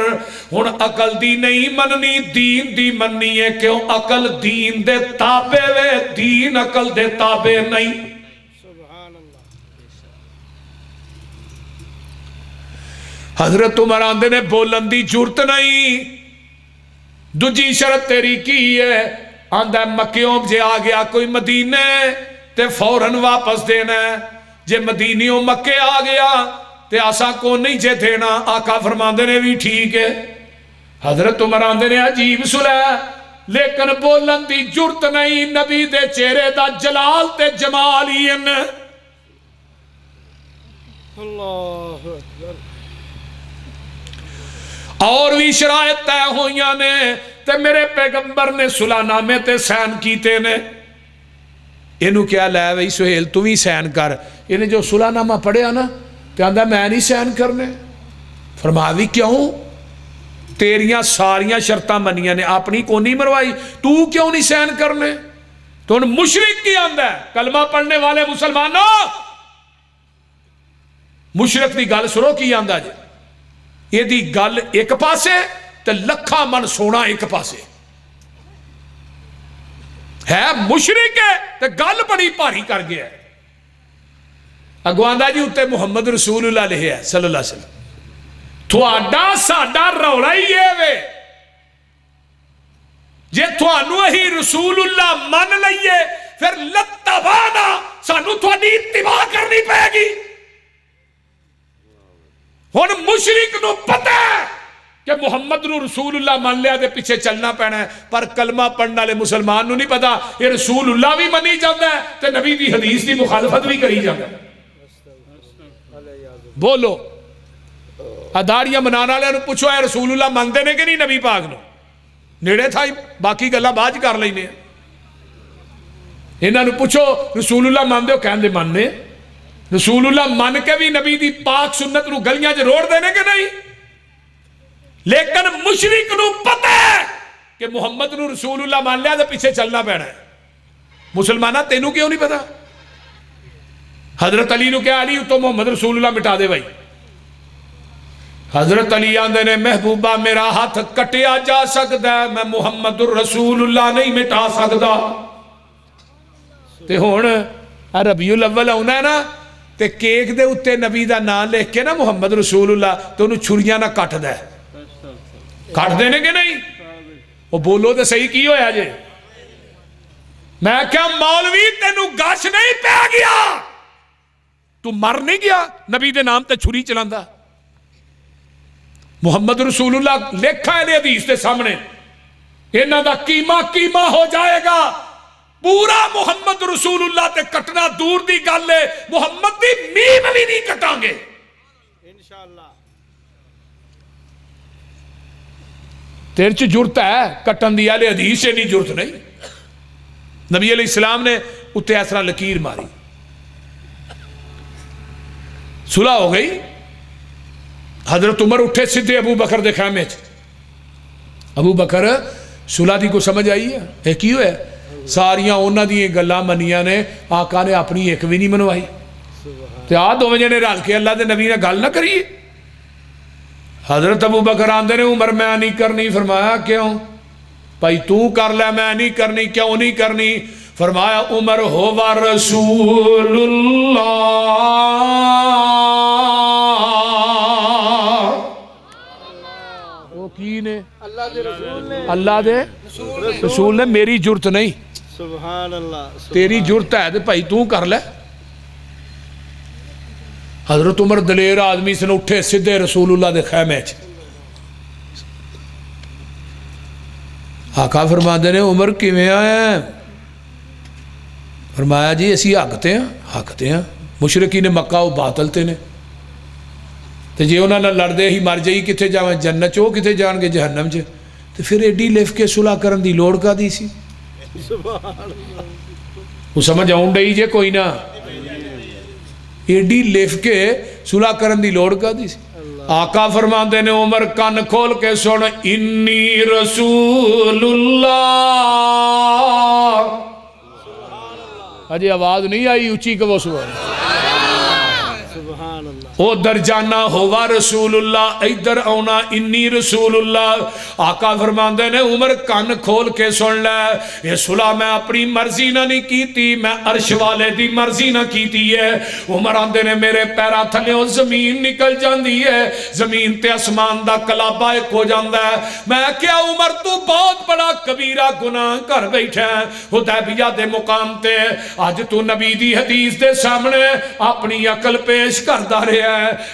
ہن عقل دی نہیں مننی دین دی مننی ہے کیوں عقل دین دے تابع وے دین عقل دے تابع نہیں حضرت عمر آندے نے بولن دی جرت نہیں دوجی شرط تیری کی ہے آندہ مکیوں جے آ گیا کوئی مدینے تے فوراً واپس دینا ہے جے مدینیوں مکے آ گیا تے آسا کو نہیں جے دینا آقا فرماندے نے بھی ٹھیک ہے حضرت عمر آندے نے عجیب صلح لیکن بولن دی جرت نہیں نبی دے چہرے دا جلال تے جمال ہی ان اللہ اکبر اور بھی شرائط طے ہوئیاں نے تے میرے پیغمبر نے صلح نامے تے سین کیتے نے انہوں کیا لے وہی سہیل تو ہی سین کر انہیں جو صلح نامہ پڑھیا نا تے آندہ میں نہیں سین کرنے فرماوی کیوں تیریاں ساریاں شرطاں منیاں نے اپنی کو نہیں مروائی تو کیوں نہیں سین کرنے تو ان مشرک کی آندہ ہے کلمہ پڑھنے والے مسلمانوں مشرک دی گل سنو کی آندہ جے یہ دی گل ایک پاسے تے لکھا من سونا ایک پاسے ہے مشرک ہے تے گل بڑی پاری کر گیا ہے اگواندہ جی اتے محمد رسول اللہ علیہ ہے صلی اللہ علیہ وسلم تھوڑا ساڑا روڑا ہی ہے وے جے تھوانو ہی رسول اللہ من لئیے پھر لتوانا سانو تھوڑی اتباع کرنی پہے گی ہون مشرک نو پتہ ہے کہ محمد نو رسول اللہ مان لیا دے پیچھے چلنا پینا ہے پر کلمہ پڑھنا لے مسلمان نو نہیں پتا یہ رسول اللہ بھی منی جاندہ ہے تے نبی دی حدیث دی مخالفت بھی کری جاندہ ہے بولو اداریاں منانا لے انہوں پوچھو ہے رسول اللہ مانگتے نے کہ نہیں نبی پاک نو نیڑے تھا باقی گلہ باج کر لینے انہوں نے پوچھو رسول اللہ مانتے ہو کہنے ماننے رسول اللہ مان کے بھی نبی دی پاک سنت نو گلیاں جے روڑ دینے کے نہیں لیکن مشرک نو پتہ ہے کہ محمد نو رسول اللہ مان لیا تو پیچھے چلنا پینا ہے مسلمانہ تینوں کیوں نہیں پتا حضرت علی نو کیا علی تو محمد رسول اللہ مٹا دے بھائی حضرت علی آندے نے محبوبہ میرا ہاتھ کٹیا جا سکتا ہے میں محمد رسول اللہ نہیں مٹا سکتا تے ہون ربیع الاول ہونا ہے نا تے کیک دے اتے نبی دا نام لکھ کے نا محمد رسول اللہ تو انہوں چھریاں نہ کٹ دے کٹ دینے کے نہیں وہ بولو تے صحیح کی ہویا جے میں کیا مولوی تینوں گاش نہیں پہ گیا تو مر نہیں گیا نبی دے نام تے چھری چلاندہ محمد رسول اللہ لکھا ہے لے حدیث دے سامنے انہاں دا قیمہ ہو جائے گا پورا محمد رسول اللہ تے کٹنا دور دی گل لے محمد دی میم بھی نہیں کٹاں گے انشاءاللہ تیرے چ جرت ہے کٹن دی آلے حدیث سے نہیں جرت نہیں نبی علیہ السلام نے اتے ایسرا لکیر ماری صلح ہو گئی حضرت عمر اٹھے سدھے ابو بکر دے خیمے ابو بکر صلح دی کو سمجھ آئی ہے ایک ہی ہوئے ساریاں اونا دی گلاں منیاں نے آقا نے اپنی ایک بھی نہیں منوائی تے دو جنے رل کے اللہ دے نبی نے گل نہ کریے حضرت ابو بکر آندے نے عمر میں نہیں کرنی، فرمایا کیوں؟ بھائی تو کر لے، میں نہیں کرنی، کیوں نہیں کرنی؟ فرمایا عمر ہوا رسول اللہ، وہ کی نے؟ اللہ دے رسول نے، اللہ دے رسول نے، میری جرت نہیں، سبحان اللہ، تیری جرت ہے تو بھائی تو کر لے۔ حضرت عمر دلیر آدمی سے اٹھے سدھے رسول اللہ دے خیمے چ، آقا فرماندے نے عمر کیویں آیا ہے؟ فرمایا جی اسی حقتے ہیں، مشرکین مکہ وہ باطل تے نے، تے جے انہاں نال لڑدے ہی مر جائی کتے جاویں جنت چ، وہ کتے جان گے جہنم چ، تے پھر ایڈی لف کے صلح کرن دی لوڑ کا دی سی؟ سبحان اللہ، وہ سمجھ آؤں ڈئی جے کوئی نہ، ایڈی لف کے صلح کرن دی لوڑ کا دی سی؟ آقا فرماندے نے عمر کان کھول کے سن، انی رسول اللہ، اجے آواز نہیں آئی اونچی کہ وہ سبحان سبحان اللہ، او در جانا ہوا رسول اللہ، ادھر آنا انی رسول اللہ۔ آقا فرماندے نے عمر کان کھول کے سن لے، یہ صلح میں اپنی مرضی نہ نہیں کیتی، میں عرش والے دی مرضی نہ کیتی ہے۔ عمر آندے نے میرے پیرا تھلیوں زمین نکل جاندی ہے، زمین تے اسمان دا کلابہ ایک ہو جاندہ ہے۔ میں کیا عمر تو بہت بڑا کبیرہ گناہ کر بیٹھا ہے، حدیبیہ دے مقام تے آج تو نبی دی حدیث دے سامنے اپنی عقل پیش کردہ رہے ہے،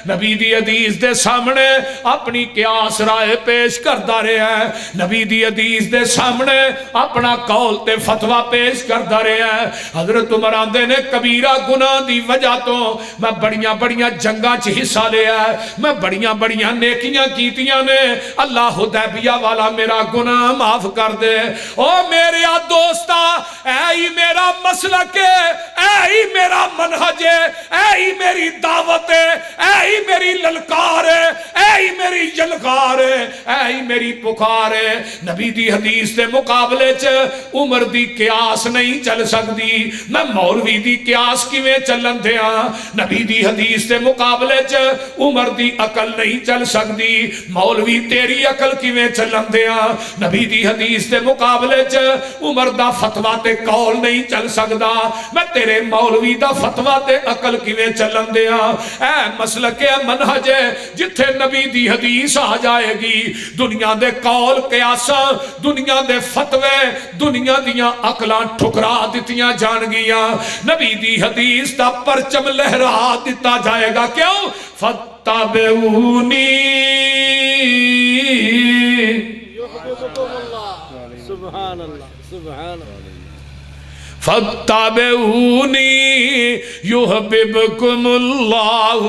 نبی دی حدیث دے سامنے اپنی قیاس رائے پیش کردہ رہے ہے، نبی دی حدیث دے سامنے اپنا قول تے فتوہ پیش کردہ رہے ہے۔ حضرت عمر آندے نے کبیرہ گناہ دی وجہ تو میں بڑیاں بڑیاں جنگاں چ حصہ لیا ہے، میں بڑیاں بڑیاں نیکیاں کیتیاں نے، اللہ حدیبیہ والا میرا گناہ معاف کر دے۔ او میرے دوستا، اے ہی میرا مسلک ہے، اے ہی میرا منہج ہے، اے ہی میری دعوت ہے، اے ہی میری للکار ہے، اے ہی میری یلغار ہے، اے ہی میری پکار ہے۔ نبی دی حدیث دے مقابلے چ عمر دی قیاس نہیں چل سکتی، میں مولوی دی قیاس کیویں چلن دیاں؟ نبی دی حدیث دے مقابلے چ عمر دی عقل نہیں چل سکتی، مولوی تیری عقل کیویں چلن دیاں؟ نبی دی حدیث دے مقابلے چ عمر دا فتوہ تے قول نہیں چل سکتا، میں تیرے مولوی دا فتوہ تے عقل کیویں چلن دیاں؟ اے مسلک منہج ہے، جتھے نبی دی حدیث آ جائے گی، دنیا دے قول قیاساں، دنیا دے فتوے، دنیا دیاں عقلاں ٹھکرا دتیاں جان گیاں، نبی دی حدیث دا پرچم لہرا دیتا جائے گا۔ کیوں؟ فَاتَّبِعُونِی، یحببکم اللہ، سبحان اللہ، سبحان اللہ، فَاتَّبِعُونِی يُحْبِبْكُمُ اللَّهُ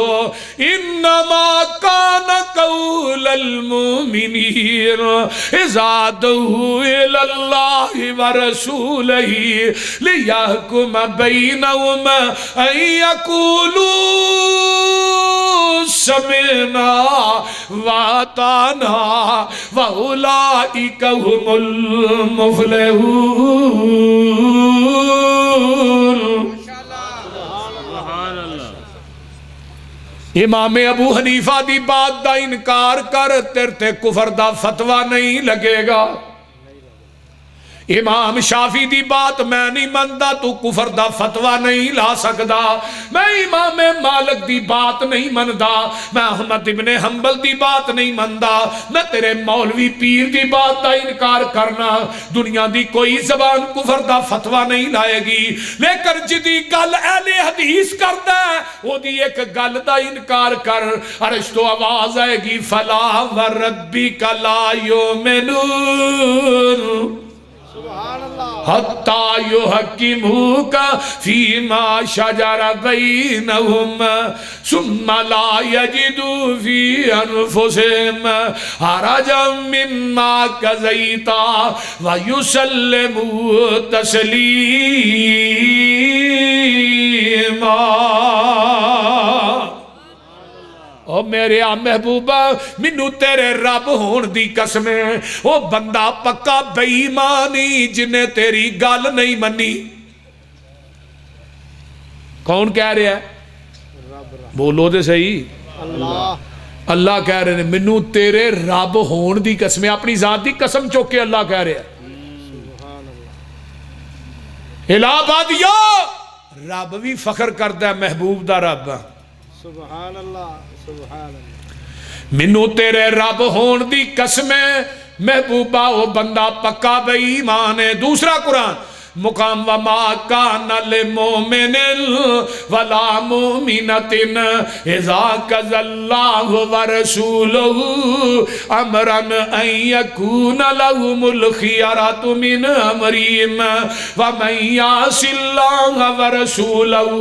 إِنَّمَا كَانَ قَوْلَ الْمُؤْمِنِينَ إِذَا دُعُوا إِلَى اللَّهِ وَرَسُولِهِ لِيَحْكُمَ بَيْنَهُمْ أَن يَقُولُوا سَمِعْنَا وَأَطَعْنَا وَأُولَئِكَ هُمُ الْمُفْلِحُونَ۔ امام ابو حنیفہ دی بات دا انکار کر، تیرے تے کفر دا فتوہ نہیں لگے گا۔ امام شافی دی بات میں نہیں ماندا، تو کفر دا فتوہ نہیں لا سکدا۔ میں امام مالک دی بات نہیں مندا، میں احمد ابن حنبل دی بات نہیں مندا، میں تیرے مولوی پیر دی بات دا انکار کرنا، دنیا دی کوئی زبان کفر دا فتوہ نہیں لائے گی، لیکن جدی گل اہل حدیث کردا ہے وہ دی ایک گل دا انکار کر، عرش تو آواز آئے گی فلا وربک لا یؤمنون حتی یحکموک فیما شجر بینہم ثم لا یجدوا فی انفسہم حرجا مما قضیتا ویسلموا تسلیما۔ او میرے محبوبہ، منو تیرے رب ہون دی قسمیں، او بندہ پکا بے ایمانی جنہیں تیری گل نہیں منی۔ کون کہہ رہے ہیں؟ بولو دے صحیح۔ اللہ، اللہ کہہ رہے ہیں مینوں تیرے رب ہون دی قسم، اپنی ذات دی قسم چوک کے اللہ کہہ رہے ہیں الہ بادیا رب بھی فخر کرتا ہے محبوب دا رب سبحان اللہ سبحان اللہ مینوں تیرے رب ہون دی قسم ہے محبوبہ وہ بندہ پکا بے ایمان ہے۔ دوسرا قرآن مقام وما کان للمؤمن ولا مؤمنۃ اذا قضى الله ورسوله امرا ان يكون لهم الخيرة من امرهم ومن يعص الله ورسوله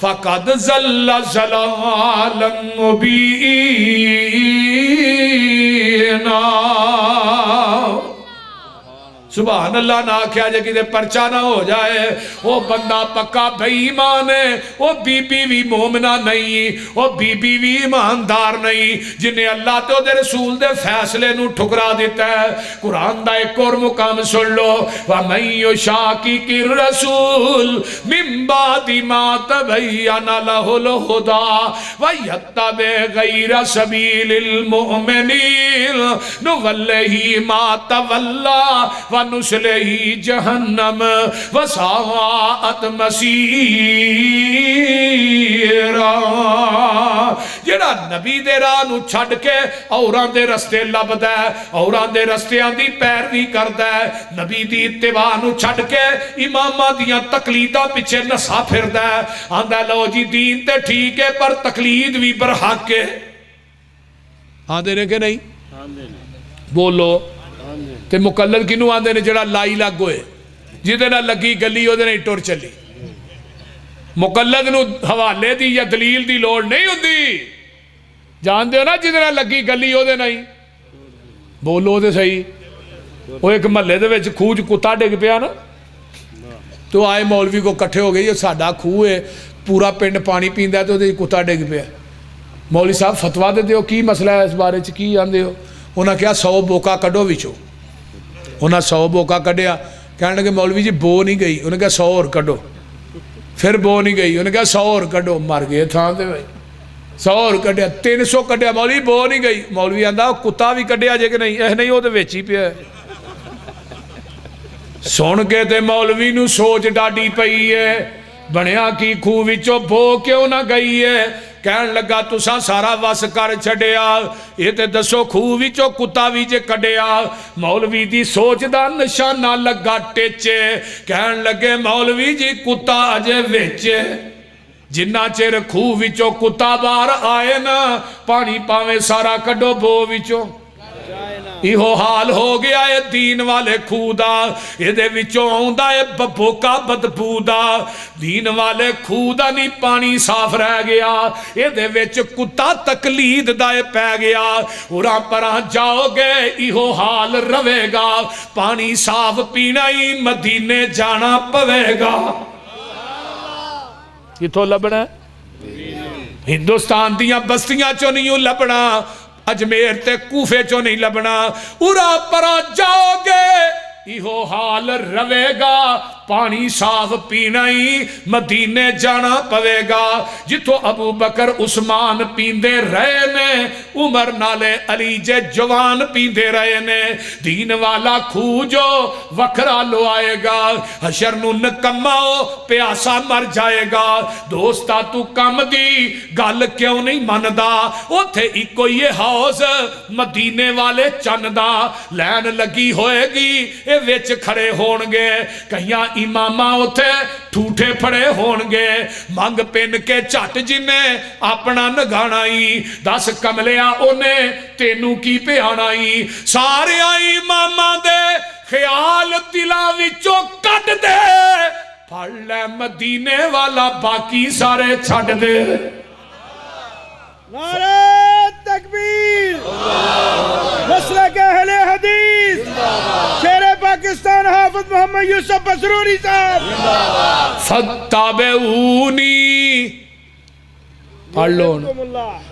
فقد ضل ضلالا مبینا۔ سبحان اللہ نہ کیا جائے کہ پرچہ نہ ہو جائے، وہ بندہ پکا بے ایمان ہے، وہ بی بی بھی مومنہ نہیں، وہ بی بی بھی ایماندار نہیں، جنہیں اللہ تو دے رسول دے فیصلے نو ٹھکرا دیتا ہے۔ قرآن دا ایک اور مقام سن لو وَمَن يُشَاقِقِ الرَّسُولَ مِن بَعْدِ مَا تَبَيَّنَ لَهُ الْهُدَى وَيَتَّبِعْ غَيْرَ سَبِيلِ الْمُؤْمِنِينَ نُوَلِّهِ مَا تَوَلَّى وَنُصْلِهِ جَهَنَّمَ وَسَاءَتْ مَصِيرًا۔ جڑا نبی دے راہ نو چھڈ کے اوراں دے رستے لبدا ہے، اوراں دے رستیاں دی پیروی کردا ہے، نبی دی اتباع نو چھڈ کے اماماں دیاں تقلیداں پیچھے نسا پھردا ہے، آندا لو جی دین تے ٹھیک ہے پر تقلید بھی برحق ہے۔ آندے نے کہ نہیں؟ بولو تے مقلد کنوں آندے نے جڑا لائی لگ ہوئے، جدے نہ لگی گلی وہ نہیں ٹر چلی۔ مقلد نو حوالے دی یا دلیل دی لوڑ نہیں ہوندی، جان دے ہو نا جدے نہ لگی گلی وہ نہیں۔ بولو دے صحیح، وہ ایک محلے دے وچ کھوج کتا ڈگ پیا نا، تو آئے مولوی کو کٹھے ہو گئی، یہ ساڈا کھو ہے پورا پنڈ پانی پیندا ہے تو کتا ڈگ پیا۔ مولوی صاحب فتوا دے دیو کی مسئلہ ہے اس بارے چ کی آندے ہو؟ انہاں کہا 100 بوکا کڈو وچوں، انہاں 100 بوکا کڈیا، کہنے لگے مولوی جی بو نہیں گئی، انہوں نے کہا 100 اور کڈو، پھر بو نہیں گئی، انہوں نے کہا 100 اور کڈو، مر گئے تھا دے بھائی 100 اور کڈیا، 300 کڈیا، مولوی بو نہیں گئی، مولوی آندا کتا بھی کڈیا جے کہ نہیں، نہیں وہ تو وچ ہی پیا ہے۔ سن کے تے مولوی نو سوچ ڈاڈی پئی ہے، بنیا کی کھو وچوں بو کیوں نہ گئی ہے؟ کہن لگا تساں سارا وس کر چھڈیا، یہ تے دسو کھو وچوں کتا بھی جے کڈیا۔ مولوی دی سوچ دا نشانہ لگا ٹیچے، کہن لگے مولوی جی کتا اجے وچ، جنہ چر کھو وچوں کتا باہر آئے نا پانی پاویں سارا کڈو بو وچوں۔ ایہو حال ہو گیا ہے دین والے کھودا، یہ دے وچوں آندا ہے ببوکا بدبودا، دین والے کھودا نہیں پانی صاف رہ گیا، یہ دے وچ کتا تقلید دائے پہ گیا، اُراں پراں جاؤ گے ایہو حال روے گا، پانی صاف پینا ہی مدینے جانا پوے گا۔ یہ تو لبنا ہے ہندوستان دیاں بستیاں چو نہیں لبنا، اجمیر تے کوفے چو نہیں لبنا، اُرا پرا جاؤ گے ایہو حال روے گا، پانی صاف پینا ہی مدینے جانا پوے گا۔ جتو ابو بکر عثمان پیندے رہے نے، عمر نالے علی جے جوان پیندے رہے نے، دین والا کھوجو وکھرا لو آئے گا، حشر نو نکماؤ پیاسا مر جائے گا۔ دوستا تو کم دی گل کیوں نہیں ماندا، اوتھے ایکو یہ حوض مدینے والے چندا، لین لگی ہوئے گی اے وچ کھڑے ہونگے، کہیاں امامہ ہوتے ٹھوٹے پھڑے ہونگے، مانگ پین کے چٹ جنہیں اپنا نگانائی، 10 کملیا انہیں تینو کی پہ آنائی، سارے آئی امامہ دے خیال دلاوی چو کٹ دے، پڑھ لے مدینے والا باقی سارے چھڑ دے۔ نعرہ تکبیر، مسلک اہل حدیث، شیر پاکستان حافظ محمد یوسف مسروری صاحب، فَاتَّبِعُونِی پڑھ لو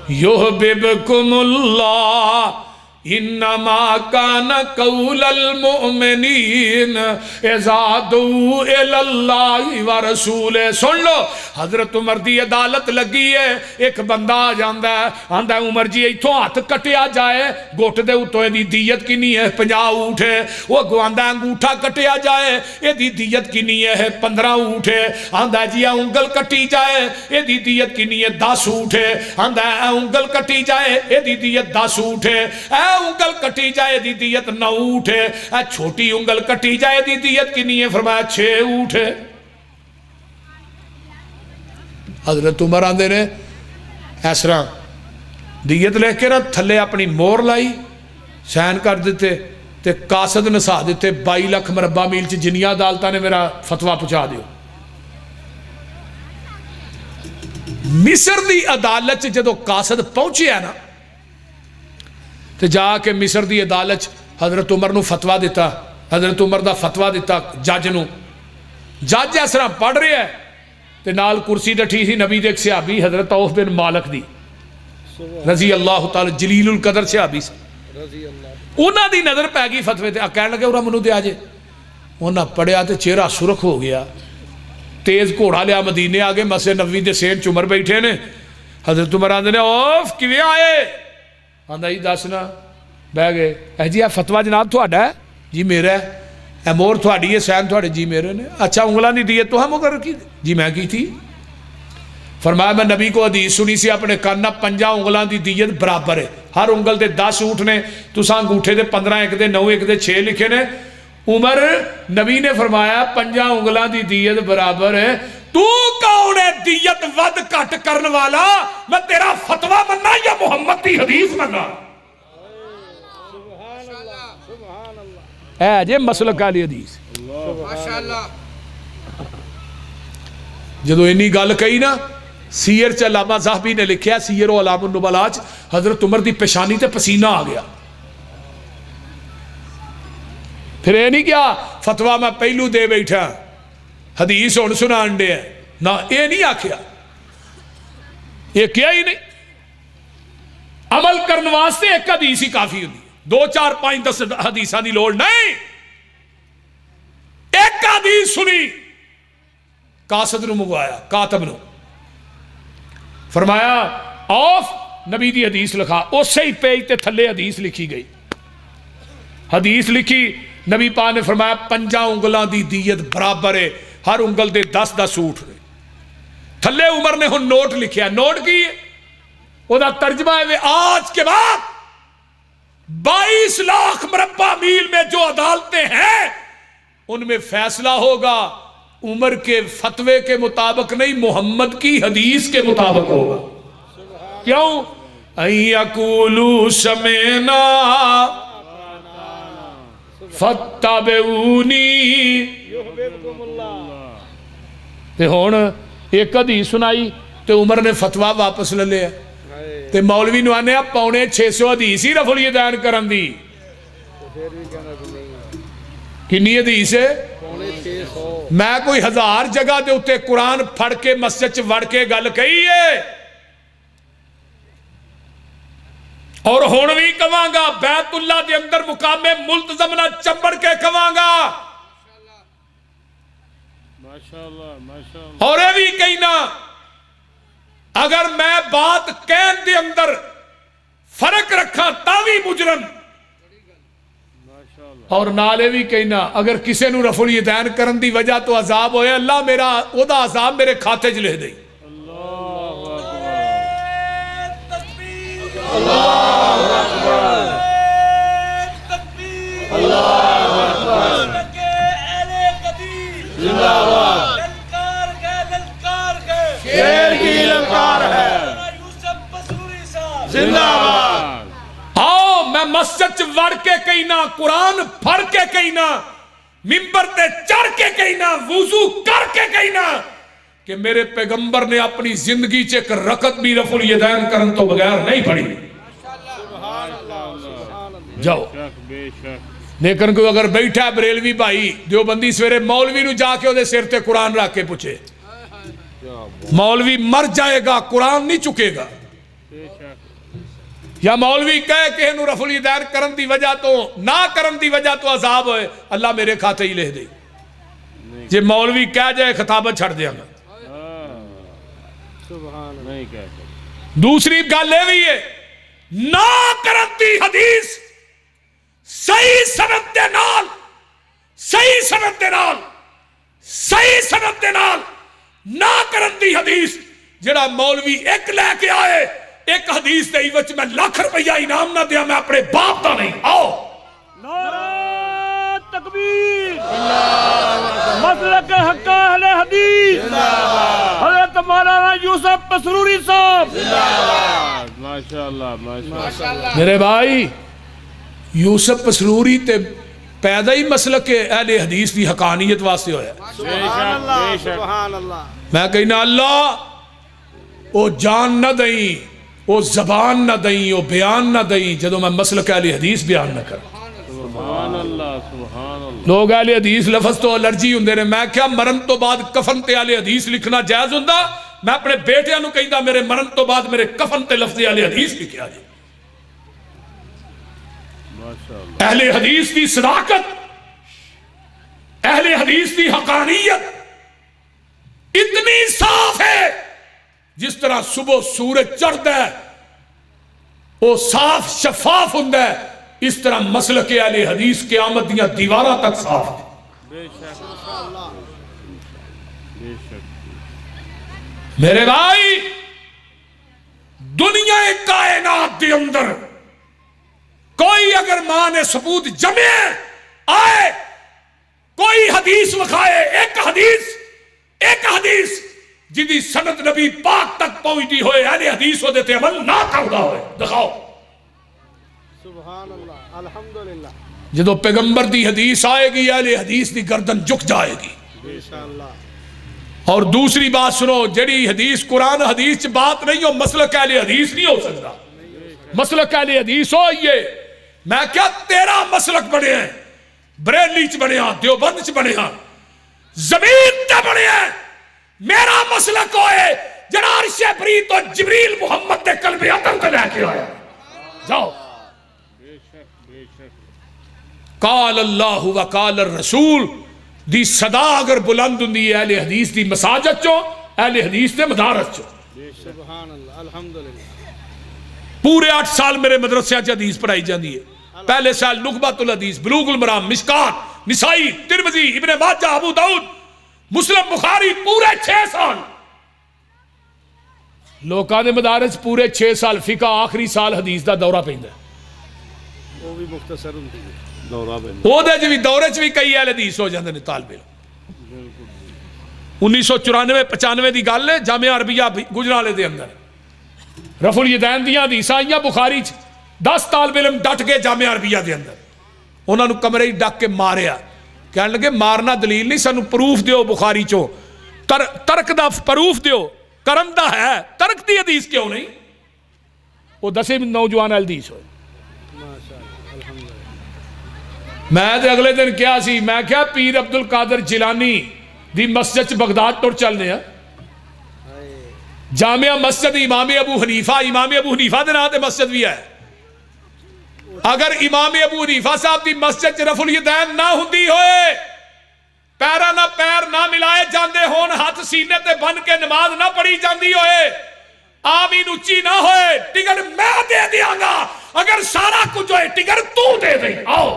یحببکم اللہ انما کان قول المؤمنین اذا دعوا الی اللہ ورسولہ. سن لو حضرت عمر دی عدالت لگی ہے. ایک بندہ آ جاندا ہے آندا ہے عمر جی ایتھوں ہاتھ کٹیا جائے گٹ دے اتوں دی دیت کینی ہے 50 اونٹ ہے. وہ گواندا انگوٹھا کٹیا جائے اے دی دیت کینی ہے 15 اونٹ ہے. آندا جی انگل کٹی جائے اے دی دیت کینی ہے 10 اونٹ ہے. آندا انگل کٹی جائے اے دی دیت 10 اونٹ ہے. انگل کٹی جائے دی دیت 9 اونٹ ہے. چھوٹی انگل کٹی جائے دی دیت کینی ہے؟ فرمایا 6 اونٹ ہے. حضرت عمر آندے نے اس طرح دیت لے کے نہ تھلے اپنی مور لائی سائن کر دیتے تے قاصد نسا دیتے 22 لاکھ مربع میل چ جنیاں عدالتاں نے میرا فتویٰ پہنچا دیو. مصر دی عدالت جدو قاصد پہنچیا نا تو جا کے مصر دی عدالت حضرت عمر نو فتویٰ دیتا. حضرت عمر دا فتویٰ دیتا جج نو. جج اس طرح پڑھ رہے ہے تے نال کرسی ڈٹھی سی نبی دے ایک صحابی حضرت عوف بن مالک دی رضی اللہ تعالی جلیل القدر صحابی سے. انہاں دی نظر پہ گئی فتوے تے کہنے لگے انہاں منو دے آجے. انہاں پڑھیا تے چہرہ سرخ ہو گیا. تیز گھوڑا لیا مدینے آگے مسجد نبوی دے سین چمر بیٹھے نے. حضرت عمر آندے نے اوف کیویں آئے؟ آندا جی دسنا. بہ گئے. اے جی فتویٰ جناب تھوڑا ہے؟ جی میرا ہے. اے مور تھوڑی ہے سین تھوڑے؟ جی میرے نے. اچھا انگلاں دی دیت تو ہم مقرر کی؟ جی میں کی تھی. فرمایا میں نبی کو حدیث سنی سی اپنے کان 5 انگلاں دی دیت برابر ہے. ہر انگل دے 10 اونٹ نے. تساں انگوٹھے دے 15 ایک دے 9 ایک دے 6 لکھے نے. عمر نبی نے فرمایا 5 انگلاں دی دیت برابر ہے. تو کون ہے دیت ود کٹ کرن والا؟ میں تیرا فتویٰ مننا یا محمد دی حدیث مننا؟ اے جے مسلک علی حدیث. جدو اینی گل کہی نا سیر چ علامہ ذہبی نے لکھیا سیر و علام النبلاء حضرت عمر دی پیشانی تے پسینہ آ گیا. پھر اے نہیں کیا فتویٰ میں پہلو دے بیٹھا حدیث ہن سنان دے ہے نہ اے نہیں آکھیا. یہ کیا ہی نہیں. عمل کرن واسطے ایک حدیث ہی کافی ہوندی. 2 4 5 10 حدیثاں دی لوڑ نہیں. ایک حدیث سنی قاصد نو منگوایا کاتب نو. فرمایا اوف نبی دی حدیث لکھا. اسی ہی پیج تے تھلے حدیث لکھی گئی. حدیث لکھی نبی پاک نے فرمایا 5 انگلاں دی دیت برابر ہے. ہر انگل دے 10 10 اونٹ نے. تھلے عمر نے ہن نوٹ لکھیا. نوٹ کی او دا ترجمہ ہے آج کے بعد 22 لاکھ مربع میل میں جو عدالتیں ہیں ان میں فیصلہ ہوگا عمر کے فتوے کے مطابق نہیں محمد کی حدیث کے مطابق ہوگا. کیوں؟ اَن یقولوا سمعنا فاتبعونی. تے ہون ایک حدیث سنائی تے عمر نے فتویٰ واپس لے لیا. تے مولوی نو آنے اب 650 حدیث ہی رفع الیدین کرن دی. کنی حدیث ہے؟ میں کوئی 1000 جگہ دے اتے قرآن پھڑ کے مسجد وڑ کے گل کہی ہے اور ہون بھی کہاں گا بیت اللہ دے اندر مقام ملتزم نہ چمبڑ کے کہاں گا. اور یہ بھی کہنا اگر میں بات کہن دے اندر فرق رکھا تاوی مجرم. اور نالے بھی کہنا اگر کسے نو رفع الیدین کرن دی وجہ تو عذاب ہوئے اللہ میرا او دا عذاب میرے کھاتے جلے دے. اللہ اکبر اللہ اکبر. زندہ باد. شیر کی للکار ہے. زندہ باد. آؤ میں مسجد چ وڑ کے کہنا قرآن پڑھ کے کہنا ممبر تے چڑھ کے کہنا وضو کر کے کہنا کہ میرے پیغمبر نے اپنی زندگی چ ایک رکعت بھی رفع الیدین کرن تو بغیر نہیں پڑھی. جاؤ. لیکن کوئی اگر بیٹھا ہے بریلوی بھائی دیوبندی سویرے مولوی نو جا کے وہ سر تے قرآن رکھ کے پوچھے مولوی مر جائے گا قرآن نہیں چکے گا. یا مولوی کہے کہ انہوں رفع الیدین کرن دی وجہ تو نہ کرن دی وجہ تو عذاب ہوئے اللہ میرے کھاتے ہی لے دے جے مولوی کہہ جائے خطابت چھڑ دیا گا دوسری گل یہ بھی ہے نہ کرن دی حدیث صحیح سند دے نال صحیح سند دے نال صحیح سند دے نال نہ کرن دی حدیث جڑا مولوی ایک لے کے آئے ایک حدیث دے وچ میں لاکھ روپیہ انعام نہ دیا میں اپنے باپ دا نہیں آؤ نعرہ تکبیر مسلک حق اہل حدیث حضرت مولانا یوسف پسروری صاحب ماشاءاللہ میرے بھائی یوسف پسروری تے پیدا ہی مسلک اہل حدیث دی حقانیت واسطے ہویا سبحان اللہ میں کہنا اللہ او جان نہ دئیں او زبان نہ دئیں او بیان نہ دئیں جدو میں مسلک اہل حدیث بیان نہ کروں سبحان اللہ سبحان اللہ لوگ اہل حدیث لفظ تو الرجی ہوندے نے میں کیا مرن تو بعد کفن تے اہل حدیث لکھنا جائز ہوندا میں اپنے بیٹے نو کہندا میرے مرن تو بعد میرے کفن تے لفظ اہل حدیث لکھیا جائے اہل حدیث کی صداقت اہل حدیث کی حقانیت اتنی صاف ہے جس طرح صبح سورج چڑھتا ہے وہ صاف شفاف ہوتا ہے اس طرح مسلک اہل حدیث قیامت دیاں دیواراں تک صاف ہے میرے بھائی دنیا کائنات کے اندر کوئی اگر ماں نے ثبوت جمع آئے کوئی حدیث لکھائے ایک حدیث جدی سند نبی پاک تک پہنچتی ہوئے اہل حدیث ہو دیتے عمل نہ کردا ہوئے دکھاؤ سبحان اللہ الحمدللہ جدو پیغمبر دی حدیث آئے گی اہل حدیث دی گردن جھک جائے گی انشاءاللہ اور دوسری بات سنو جڑی حدیث قرآن حدیث چ بات نہیں ہو مسلک اہل حدیث نہیں ہو سکتا مسلک اہل حدیث ہو یہ میں کیا تیرا مسلک بنے ہیں بریلی چ بنے ہاں دیوبند چ بنے ہاں زمین تے بنے ہیں میرا مسلک ہوئے جڑا عرش برید و جبریل محمد دے قلب عطر تے لے کے آیا جاؤ قال اللہ و قال الرسول دی صدا اگر بلند ہوندی ہے اہل حدیث دی مساجد چو اہل حدیث دے مدارس چو سبحان اللہ الحمدللہ پورے 8 سال میرے مدرسے حدیث پڑھائی جاندی ہے پہلے سال نخبۃ الحدیث بلوغ المرام مشکات نسائی ترمذی ابن ماجہ ابو داؤد مسلم بخاری پورے 6 سال لوکاں دے مدارس پورے 6 سال فقہ آخری سال حدیث دا دورہ پیندا وہ بھی مختصر ہوندی ہے دورہ او دے جی دورے چ بھی کئی اہل حدیث ہو جاندے نے طالب علم 1994-95 دی گل ہے جامعہ عربیہ گجرالے دے اندر رفع الیدین دیاں حدیثاں آئیاں بخاری چ 10 طالب علم ڈٹ گئے جامعہ عربیہ دے اندر انہاں نو کمرے ہی ڈک کے ماریا کہنے لگے مارنا دلیل نہیں سانو پروف دیو بخاری چو ترک دا پروف دیو کرم دا ہے ترک دی حدیث کیوں نہیں وہ 10 نوجوان حدیث ہوئے میں دے اگلے دن کیا سی میں کیا پیر عبد القادر جیلانی دی مسجد چ بغداد ٹر چلنے ہیں جامعہ مسجد امام ابو حنیفہ دے نام تے مسجد بھی ہے اگر امام ابو حنیفہ صاحب دی مسجد چ رفع الیدین نہ ہوندی ہوئے پیرا نہ پیر نہ ملائے جاندے ہون ہاتھ سینے تے بن کے نماز نہ پڑھی جاندی ہوئے آمین اچھی نہ ہوئے ٹکٹ میں دے دیاں گا اگر سارا کچھ ہوئے ٹکٹ تو دے دیں آؤ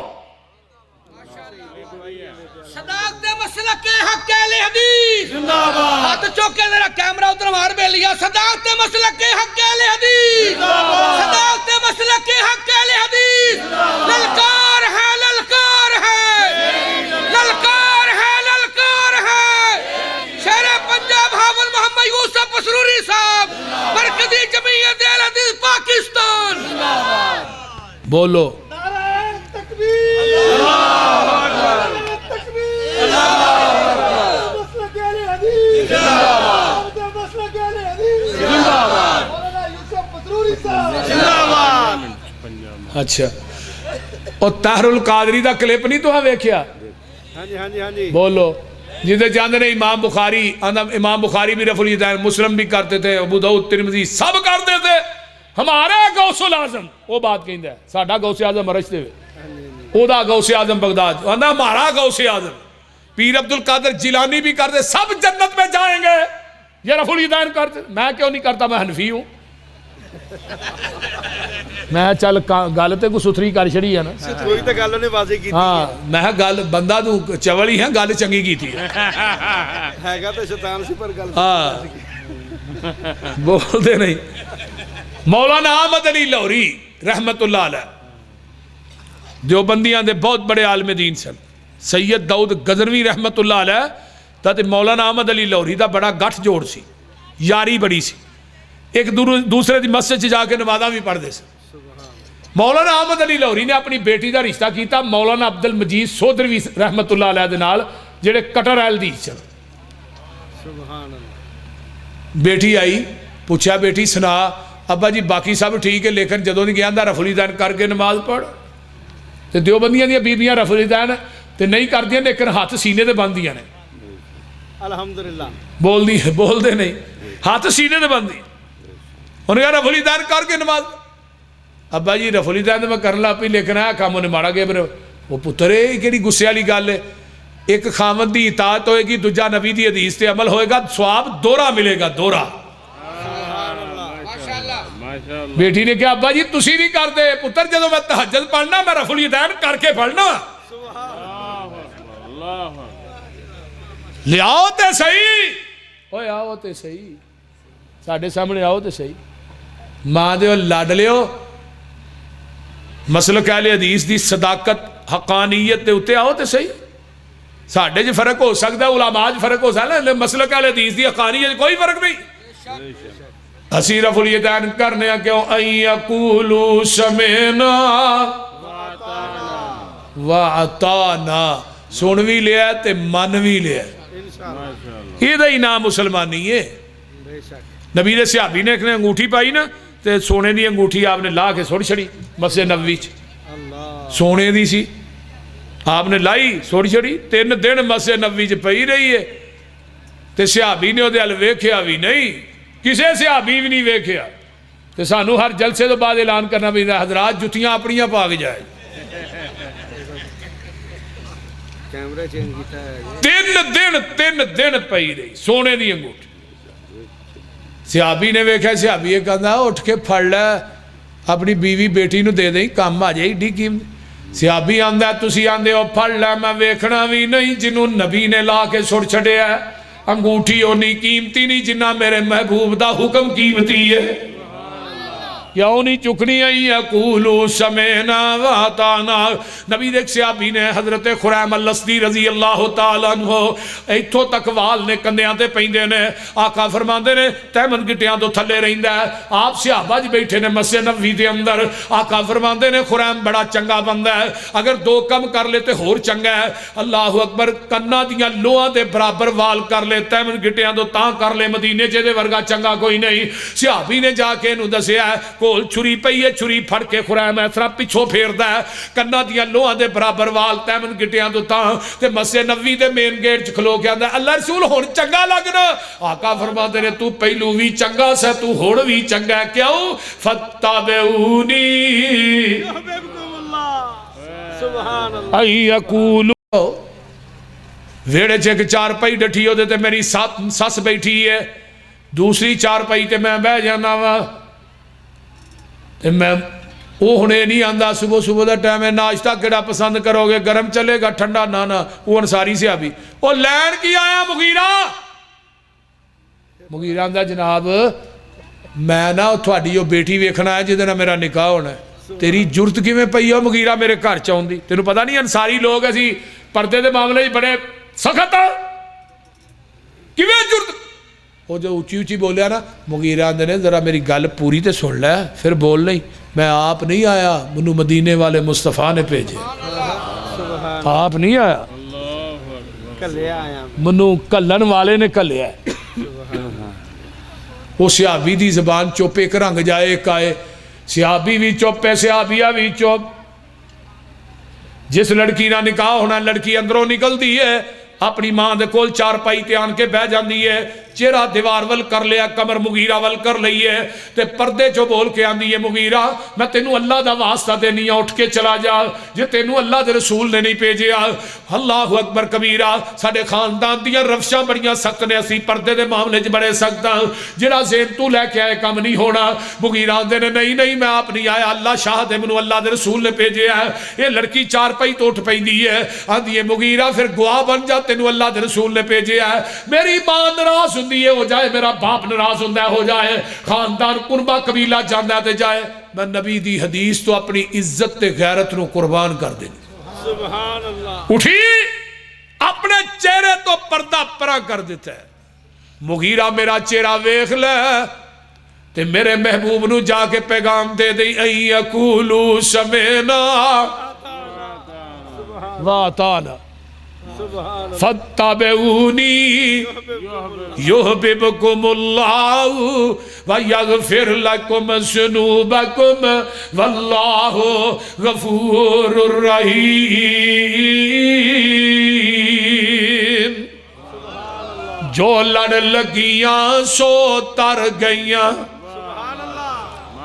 صداقت مسلک حق اہل حدیث زندہ باد ہاتھ چوک کے ذرا کیمرہ ادھر مار بے لیا صداقت مسلک حق اہل حدیث زندہ باد صداقت مسلک حق اہل حدیث للکار ہے للکار ہے للکار ہے للکار ہے شہر پنجاب حافظ محمد یوسف پسروری صاحب مرکزی جمعیت اہل حدیث پاکستان زندہ باد بولو نعرہ تکبیر اللہ اکبر اچھا اور طاہر القادری دا کلپ نہیں تو ہاں ویکھیا ہاں جی بولو جیسے جاندے نے امام بخاری بھی رفع الیدین مسلم بھی کرتے تھے ابو داؤد ترمذی سب کرتے تھے ہمارا غوث العظم وہ بات کہندا ہے ساڈا غوث اعظم عرش تے او دا غوث اعظم بغداد آندا ہمارا غوث اعظم پیر عبد القادر جیلانی بھی کرتے سب جنت میں جائیں گے یہ رفع الیدین کرتے میں کیوں نہیں کرتا میں حنفی ہوں میں چل گل تے کو ستھری کر چھڑی ہے نا کوئی تے گل نے واضح کی ہاں میں گل بندہ تو چول ہی ہے گل چنگی کیتی ہے ہے گا تے شیطان سی پر گل ہاں بول دے نہیں مولانا احمد علی لاہوری رحمت اللہ علیہ دیوبندیاں دے بہت بڑے عالم دین سن سید داؤد غزنوی رحمت اللہ علیہ تے مولانا احمد علی لاہوری دا بڑا گٹھ جوڑ سی یاری بڑی سی ایک دوسرے دی مسجد سے جا کے نمازاں بھی پڑھ دے سے مولانا احمد علی لاہوری نے اپنی بیٹی دا رشتہ کیتا مولانا عبد المجید سودروی رحمت اللہ علیہ دے نال جڑے کٹر اہل دی سن سبحان اللہ بیٹی آئی پوچھا بیٹی سنا ابا جی باقی سب ٹھیک ہے لیکن جدوں دی گیا دا رفع الیدین کر کے نماز پڑھ تے دیوبندیاں دی بیبیاں رفع الیدین تے نہیں کردیاں لیکن ہاتھ سینے تے بندیاں نے الحمدللہ بول دے نہیں ہاتھ سینے تے بندی انہوں نے کہا رفع الیدین کر کے نماز ابا جی رفع الیدین تے میں کرن لا پئی لیکن آ کام نے ماڑا گیا میرے وہ پتر اے کیڑی غصے والی گل ہے ایک خاوند دی اطاعت ہوئے گی دوجا نبی دی حدیث تے عمل ہوئے گا ثواب دوہرا ملے گا دوہرا بیٹی نے کہا ابا جی تسی نہیں کر دے پتر جدو میں تہجد پڑھنا میں رفع الیدین کر کے پڑھنا لے آؤ تے صحیح اوے آؤ تے صحیح ساڑھے سامنے آؤ تے صحیح ماں دے لڑ لیو مسلک اہل حدیث دی صداقت حقانیت دے اتے آؤ تے صحیح ساڑھے جو فرق ہو سکتا ہے علماء جو فرق ہو سکتا ہے مسلک اہل حدیث دی حقانیت کوئی فرق نہیں اسی رفع الیدین کرنے کیوں این یقولو سمینا وعطانا سن بھی لیا تے من بھی لیا یہ دا ہی نام مسلمانی ہے نبی نے صحابی نے ایک نے انگوٹھی پائی نا تے سونے دی انگوٹھی آپ نے لا کے سوڑ چھڑی مسجد نبوی سونے دی سی آپ نے لائی سوڑ چھڑی 3 دن مسجد نبوی پئی رہی ہے تے صحابی نے دے ال ویکھیا بھی نہیں کسے صحابی بھی نہیں ویکھیا تے سانو ہر جلسے تو بعد اعلان کرنا بھی حضرات جتیاں اپنیاں پا کے جائے کیمرہ چینج کیتا ہے 3 دن پئی رہی سونے دی انگوٹھی صحابی نے ویکھیا صحابی یہ کہندا اٹھ کے پھڑ لے اپنی بیوی بیٹی نو دے دیں کام آ جائے ڈی قیمت صحابی آندا تسی آندے ہو پھڑ لے میں ویکھنا بھی نہیں جنہوں نبی نے لا کے سڑ چھڑیا ہے انگوٹھی ہونی قیمتی نہیں جنہ میرے محبوب دا حکم قیمتی ہے یا انہی چکنی آئی یقولو سمینا واتانا نبی دیکھ صحابی نے حضرت خریم اللسدی رضی اللہ تعالیٰ عنہ ایتھو تک وال نے کندیاں تے پہندے نے آقا فرماندے نے تیمن گٹیاں تو تھلے رہندہ ہے آپ صحابہ جی بیٹھے نے مسجد نبوی دے اندر آقا فرماندے نے خریم بڑا چنگا بندہ ہے اگر 2 کم کر لیتے ہور چنگا ہے اللہ اکبر کنا دیاں لوہاں دے برابر وال کر لے تیمن گٹیاں تو تاں کر لے مدینے جے دے ورگا چنگا کوئی نہیں صحابی نے جا کے انہوں دسیا ہے کول چھری پئی ہے چھری پھڑ کے خریم ایسرا پچھو پھیردا ہے کنا دیاں لوہاں دے برابر وال تیمن گٹیاں تو تاں تے مسجد نبوی دے مین گیٹ چ کھلو کے آندا اللہ رسول ہن چنگا لگنا آقا فرماندے نے تو پہلو بھی چنگا سا تو ہن بھی چنگا کیوں فتابعونی سبحان اللہ ای یقولو ویڑے چیک 4 پائی ڈٹھی ہو دے تے میری سس بیٹھی ہے دوسری 4 پائی تے میں بہ جانا وا میں وہ ہنے نہیں آندہ صبح دا ٹائم ہے ناشتہ کیڑا پسند کرو گے گرم چلے گا ٹھنڈا نانا وہ انساری سے ابھی وہ لین کی آیا مغیرہ آندہ جناب میں نا تھوڑی وہ بیٹی ویکھنا ہے جدنا میرا نکاح ہونا ہے تیری جرت کی میں پئی ہو مغیرہ میرے گھر چاہوں دی تینوں پتہ نہیں انساری لوگ ایسی پردے دے معاملے بڑے سخت کیویں جرت وہ جو اونچی اونچی بولیا نا مغیرہ آندے نے ذرا میری گل پوری تے سن لے پھر بول نہیں میں آپ نہیں آیا منو مدینے والے مصطفیٰ نے بھیجے آپ نہیں آیا کلیا آیا منو کلن والے نے کلیا وہ صحابی دی زبان چوپ ایک رنگ جائے ایک آئے صحابی بھی چوپ ہے صحابیہ بھی چوپ جس لڑکی نہ نکاح ہونا لڑکی اندروں نکل دی ہے اپنی ماں دے کول 4 پائی تے آن کے بہ جاندی ہے چہرہ دیوار ول کر لیا کمر مغیرہ ول کر لئی ہے تے پردے جو بول کے آندی ہے مغیرہ میں تینوں اللہ دا واسطہ دینی ہے اٹھ کے چلا جا جے تینوں اللہ دے رسول نے نہیں بھیجے اللہ اکبر کبیرہ ساڈے خاندان دیاں روشاں بڑیاں سخت نے اسی پردے دے معاملے چ بڑے سخت ہاں جڑا ذہن تو لے کے آئے کم نہیں ہونا مغیرہ آندے نے نہیں میں آپ نہیں آیا اللہ شاہد ہے منو اللہ دے رسول نے بھیجے ہے یہ لڑکی چار پئی تو اٹھ پیندی ہے آندی ہے مغیرہ پھر گواہ بن جا تینوں اللہ دے رسول نے بھیجے ہے میری ماں ناراض ہوندی ہے ہو جائے میرا باپ ناراض ہوندا ہے ہو جائے خاندان قربہ قبیلہ جاندا تے جائے میں نبی دی حدیث تو اپنی عزت تے غیرت نو قربان کر دیں سبحان اللہ اٹھی اپنے چہرے تو پردہ پرا کر دیتا ہے مغیرہ میرا چہرہ ویکھ لے تے میرے محبوب نو جا کے پیغام دے دیں این یقولو سمینا واتانا فاتبعونی یحببکم اللہ ویغفر لکم ذنوبکم واللہ غفور الرحیم جو لڑ لگیاں سو تر گئیاں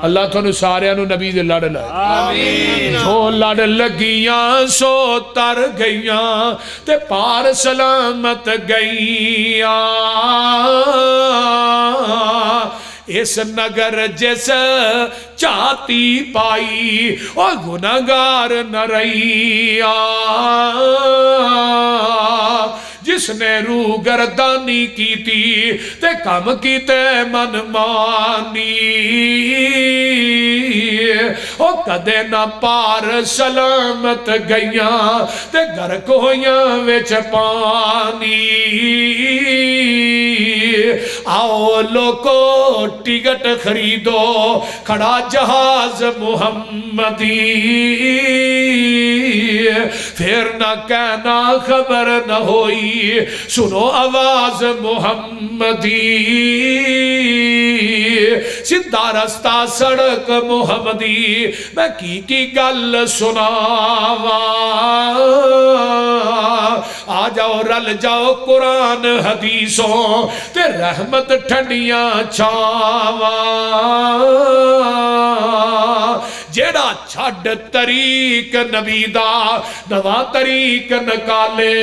اللہ تھانو سارے انو نبی دے لڑ لائے جو لڑ لگیاں سو تر گئیاں تے پار سلامت گئیاں اس نگر جس چاہتی پائی اور گناہگار نہ رہیا جس نے روح گردانی کی تھی تے کم کی تے من مانی او کدے نہ پار سلامت گئیاں تے گھر کویاں وچ پانی آؤ لوگو ٹکٹ خریدو کھڑا جہاز محمدی پھر نہ کہنا خبر نہ ہوئی سنو آواز محمدی سیدھا رستہ سڑک محمدی میں کی گل سناوا آ جاؤ رل جاؤ قرآن حدیثوں تے رحمت ٹھنڈیاں چھاوا جیڑا چھڑ طریق نبی دا نواں طریق نکالے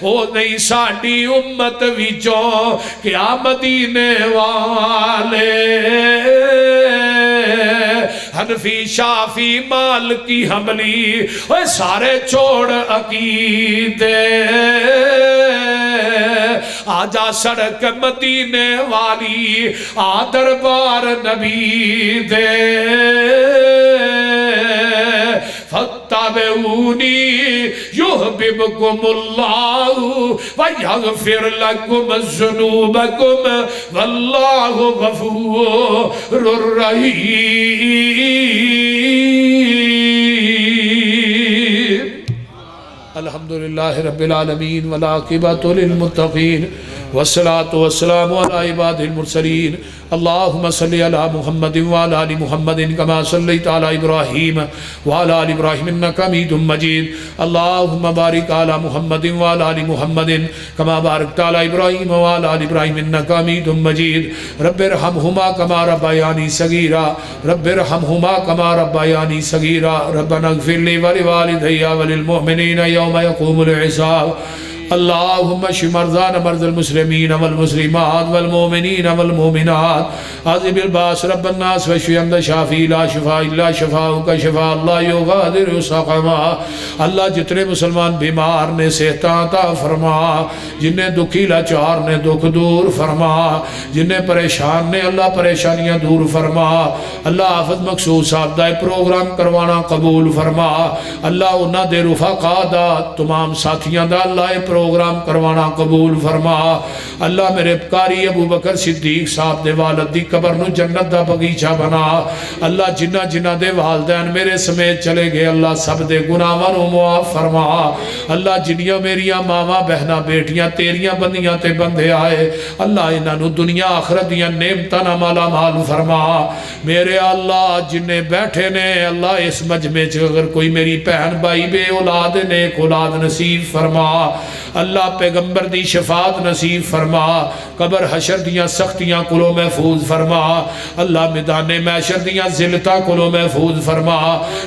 او نہیں ساڑی امت وچوں کیا مدینے والے حنفی شافی مالکی حملی وہ سارے چھوڑ عقیدے آجا سڑک مدینے والی آ دربار نبی دے فاتبعونی یحببکم اللہ ویغفر لکم ذنوبکم واللہ غفور الرحیم الحمدللہ رب العالمین والعاقبۃ للمتقین والصلاة والسلام على عباد المرسلین اللہم صلی علی محمد وعلی آل محمد کما صلیت علی ابراہیم وعلی آل ابراہیم انکا حمید مجید اللہم بارک علی محمد وعلی آل محمد کما بارکت علی ابراہیم وعلی آل ابراہیم انکا حمید مجید رب ارحمہما کما ربیانی صغیرا رب ارحمہما کما ربیانی صغیرا ربنا اغفر لی ولوالدی وللمؤمنین یوم یقوم الحساب اللہم اشف مرضانا مرضى المسلمین والمسلمات والمؤمنین والمؤمنات عذب الباس رب الناس واشف انت شافی لا شفاء الا شفاؤک شفاء اللہ یغادر سقما اللہ جتنے مسلمان بیمار نے صحت عطا فرما جنہیں دکھی لاچار نے دکھ دور فرما جنہیں پریشان نے اللہ پریشانیاں دور فرما اللہ آفت مقصود صاحب دا پروگرام کروانا قبول فرما اللہ انہاں دے رفقا دا تمام ساتھیاں دا اللہ پروگرام کروانا قبول فرما اللہ میرے قاری ابو بکر صدیق صاحب دے والد دی قبر نو جنت دا بغیچہ بنا اللہ جنہ جنہ دے والدین میرے سمیت چلے گئے اللہ سب دے گناہاں نو معاف فرما اللہ جنیاں میریاں ماواں بہناں بیٹیاں تیریاں بندیاں تے بندے آئے اللہ انہاں نو دنیا آخرت دیاں نعمتاں نال مالا مال فرما میرے اللہ جنہیں بیٹھے نے اللہ اس مجمع اگر کوئی میری بہن بھائی بے اولاد نیک اولاد نصیب فرما اللہ پیغمبر دی شفاعت نصیب فرما قبر حشر دیاں سختیاں کلو محفوظ فرما اللہ میدان محشر دیاں ذلتاں کلو محفوظ فرما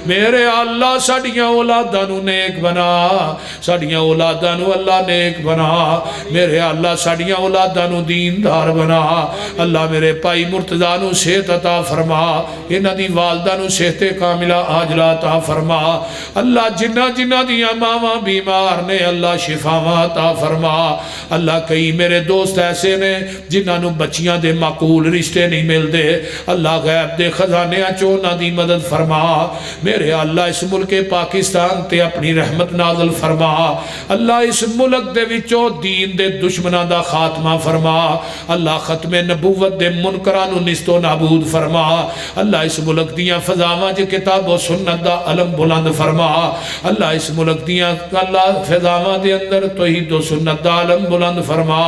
میرے اللہ ساڑیاں اولاداں نو نیک بنا ساڑیاں اولاداں نو اللہ نیک بنا میرے اللہ ساڑیاں اولاداں نو دیندار بنا اللہ میرے پائی مرتضیٰ نو صحت عطا فرما انہاں دی والدہ نو صحت کاملہ عاجلہ عطا فرما اللہ جنہ جنہ دیاں ماما بیمار نے اللہ شفاواں عطا فرما اللہ کئی میرے دوست ایسے نے جنہاں نو بچیاں دے معقول رشتے نہیں مل دے اللہ غیب دے خزانیاں چونہ دی مدد فرما میرے اللہ اس ملک پاکستان تے اپنی رحمت نازل فرما اللہ اس ملک دے وچوں دین دے دشمنہ دا خاتمہ فرما اللہ ختم نبوت دے منکرانو نستو نابود فرما اللہ اس ملک دیاں فضاواں جے کتاب و سنت دا علم بلند فرما اللہ اس ملک دیاں اللہ فضاواں دے اندر توحید و سنت دا علم بلند فرما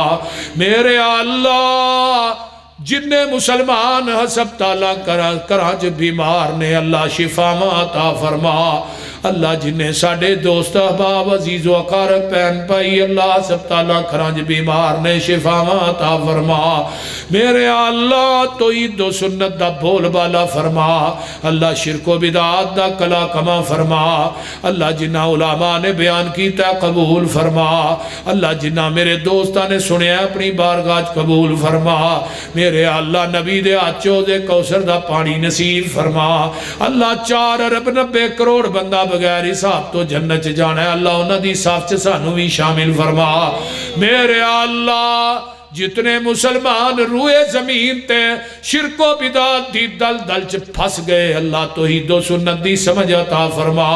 میرے اللہ جننے مسلمان ہسپتالاں کراچ بیمار نے اللہ شفاواں عطا فرما اللہ جنہیں ساڑھے دوست احباب عزیز و اقارب پہن پائی اللہ ہسپتالاں کراچ بیمار نے شفاواں عطا فرما میرے اللہ توحید و سنت دا بول بالا فرما اللہ شرک و بدعات دا کلا کما فرما اللہ جنہ علماء نے بیان کیتا قبول فرما اللہ جنہ میرے دوستہ نے سنیا اپنی بارگاہ قبول فرما میرے اللہ نبی دے آچو دے کوثر دا پانی نصیب فرما اللہ 4 ارب 90 کروڑ بندہ بغیر حساب تو جنت جانا ہے اللہ انہاں دی صاف چ سانو بھی شامل فرما میرے اللہ جتنے مسلمان روئے زمین تے شرک و بدعات دی دل دل چ پھس گئے اللہ توحید و سنت دی سمجھ عطا فرما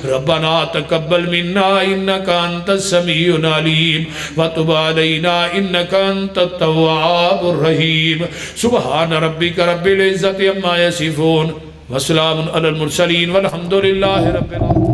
ربنا تقبل منا انکا انت السمیع العلیم وتب علینا انکا انت التواب الرحیم سبحان ربک رب العزت عما یصفون وسلام علی المرسلین والحمدللہ رب العالمین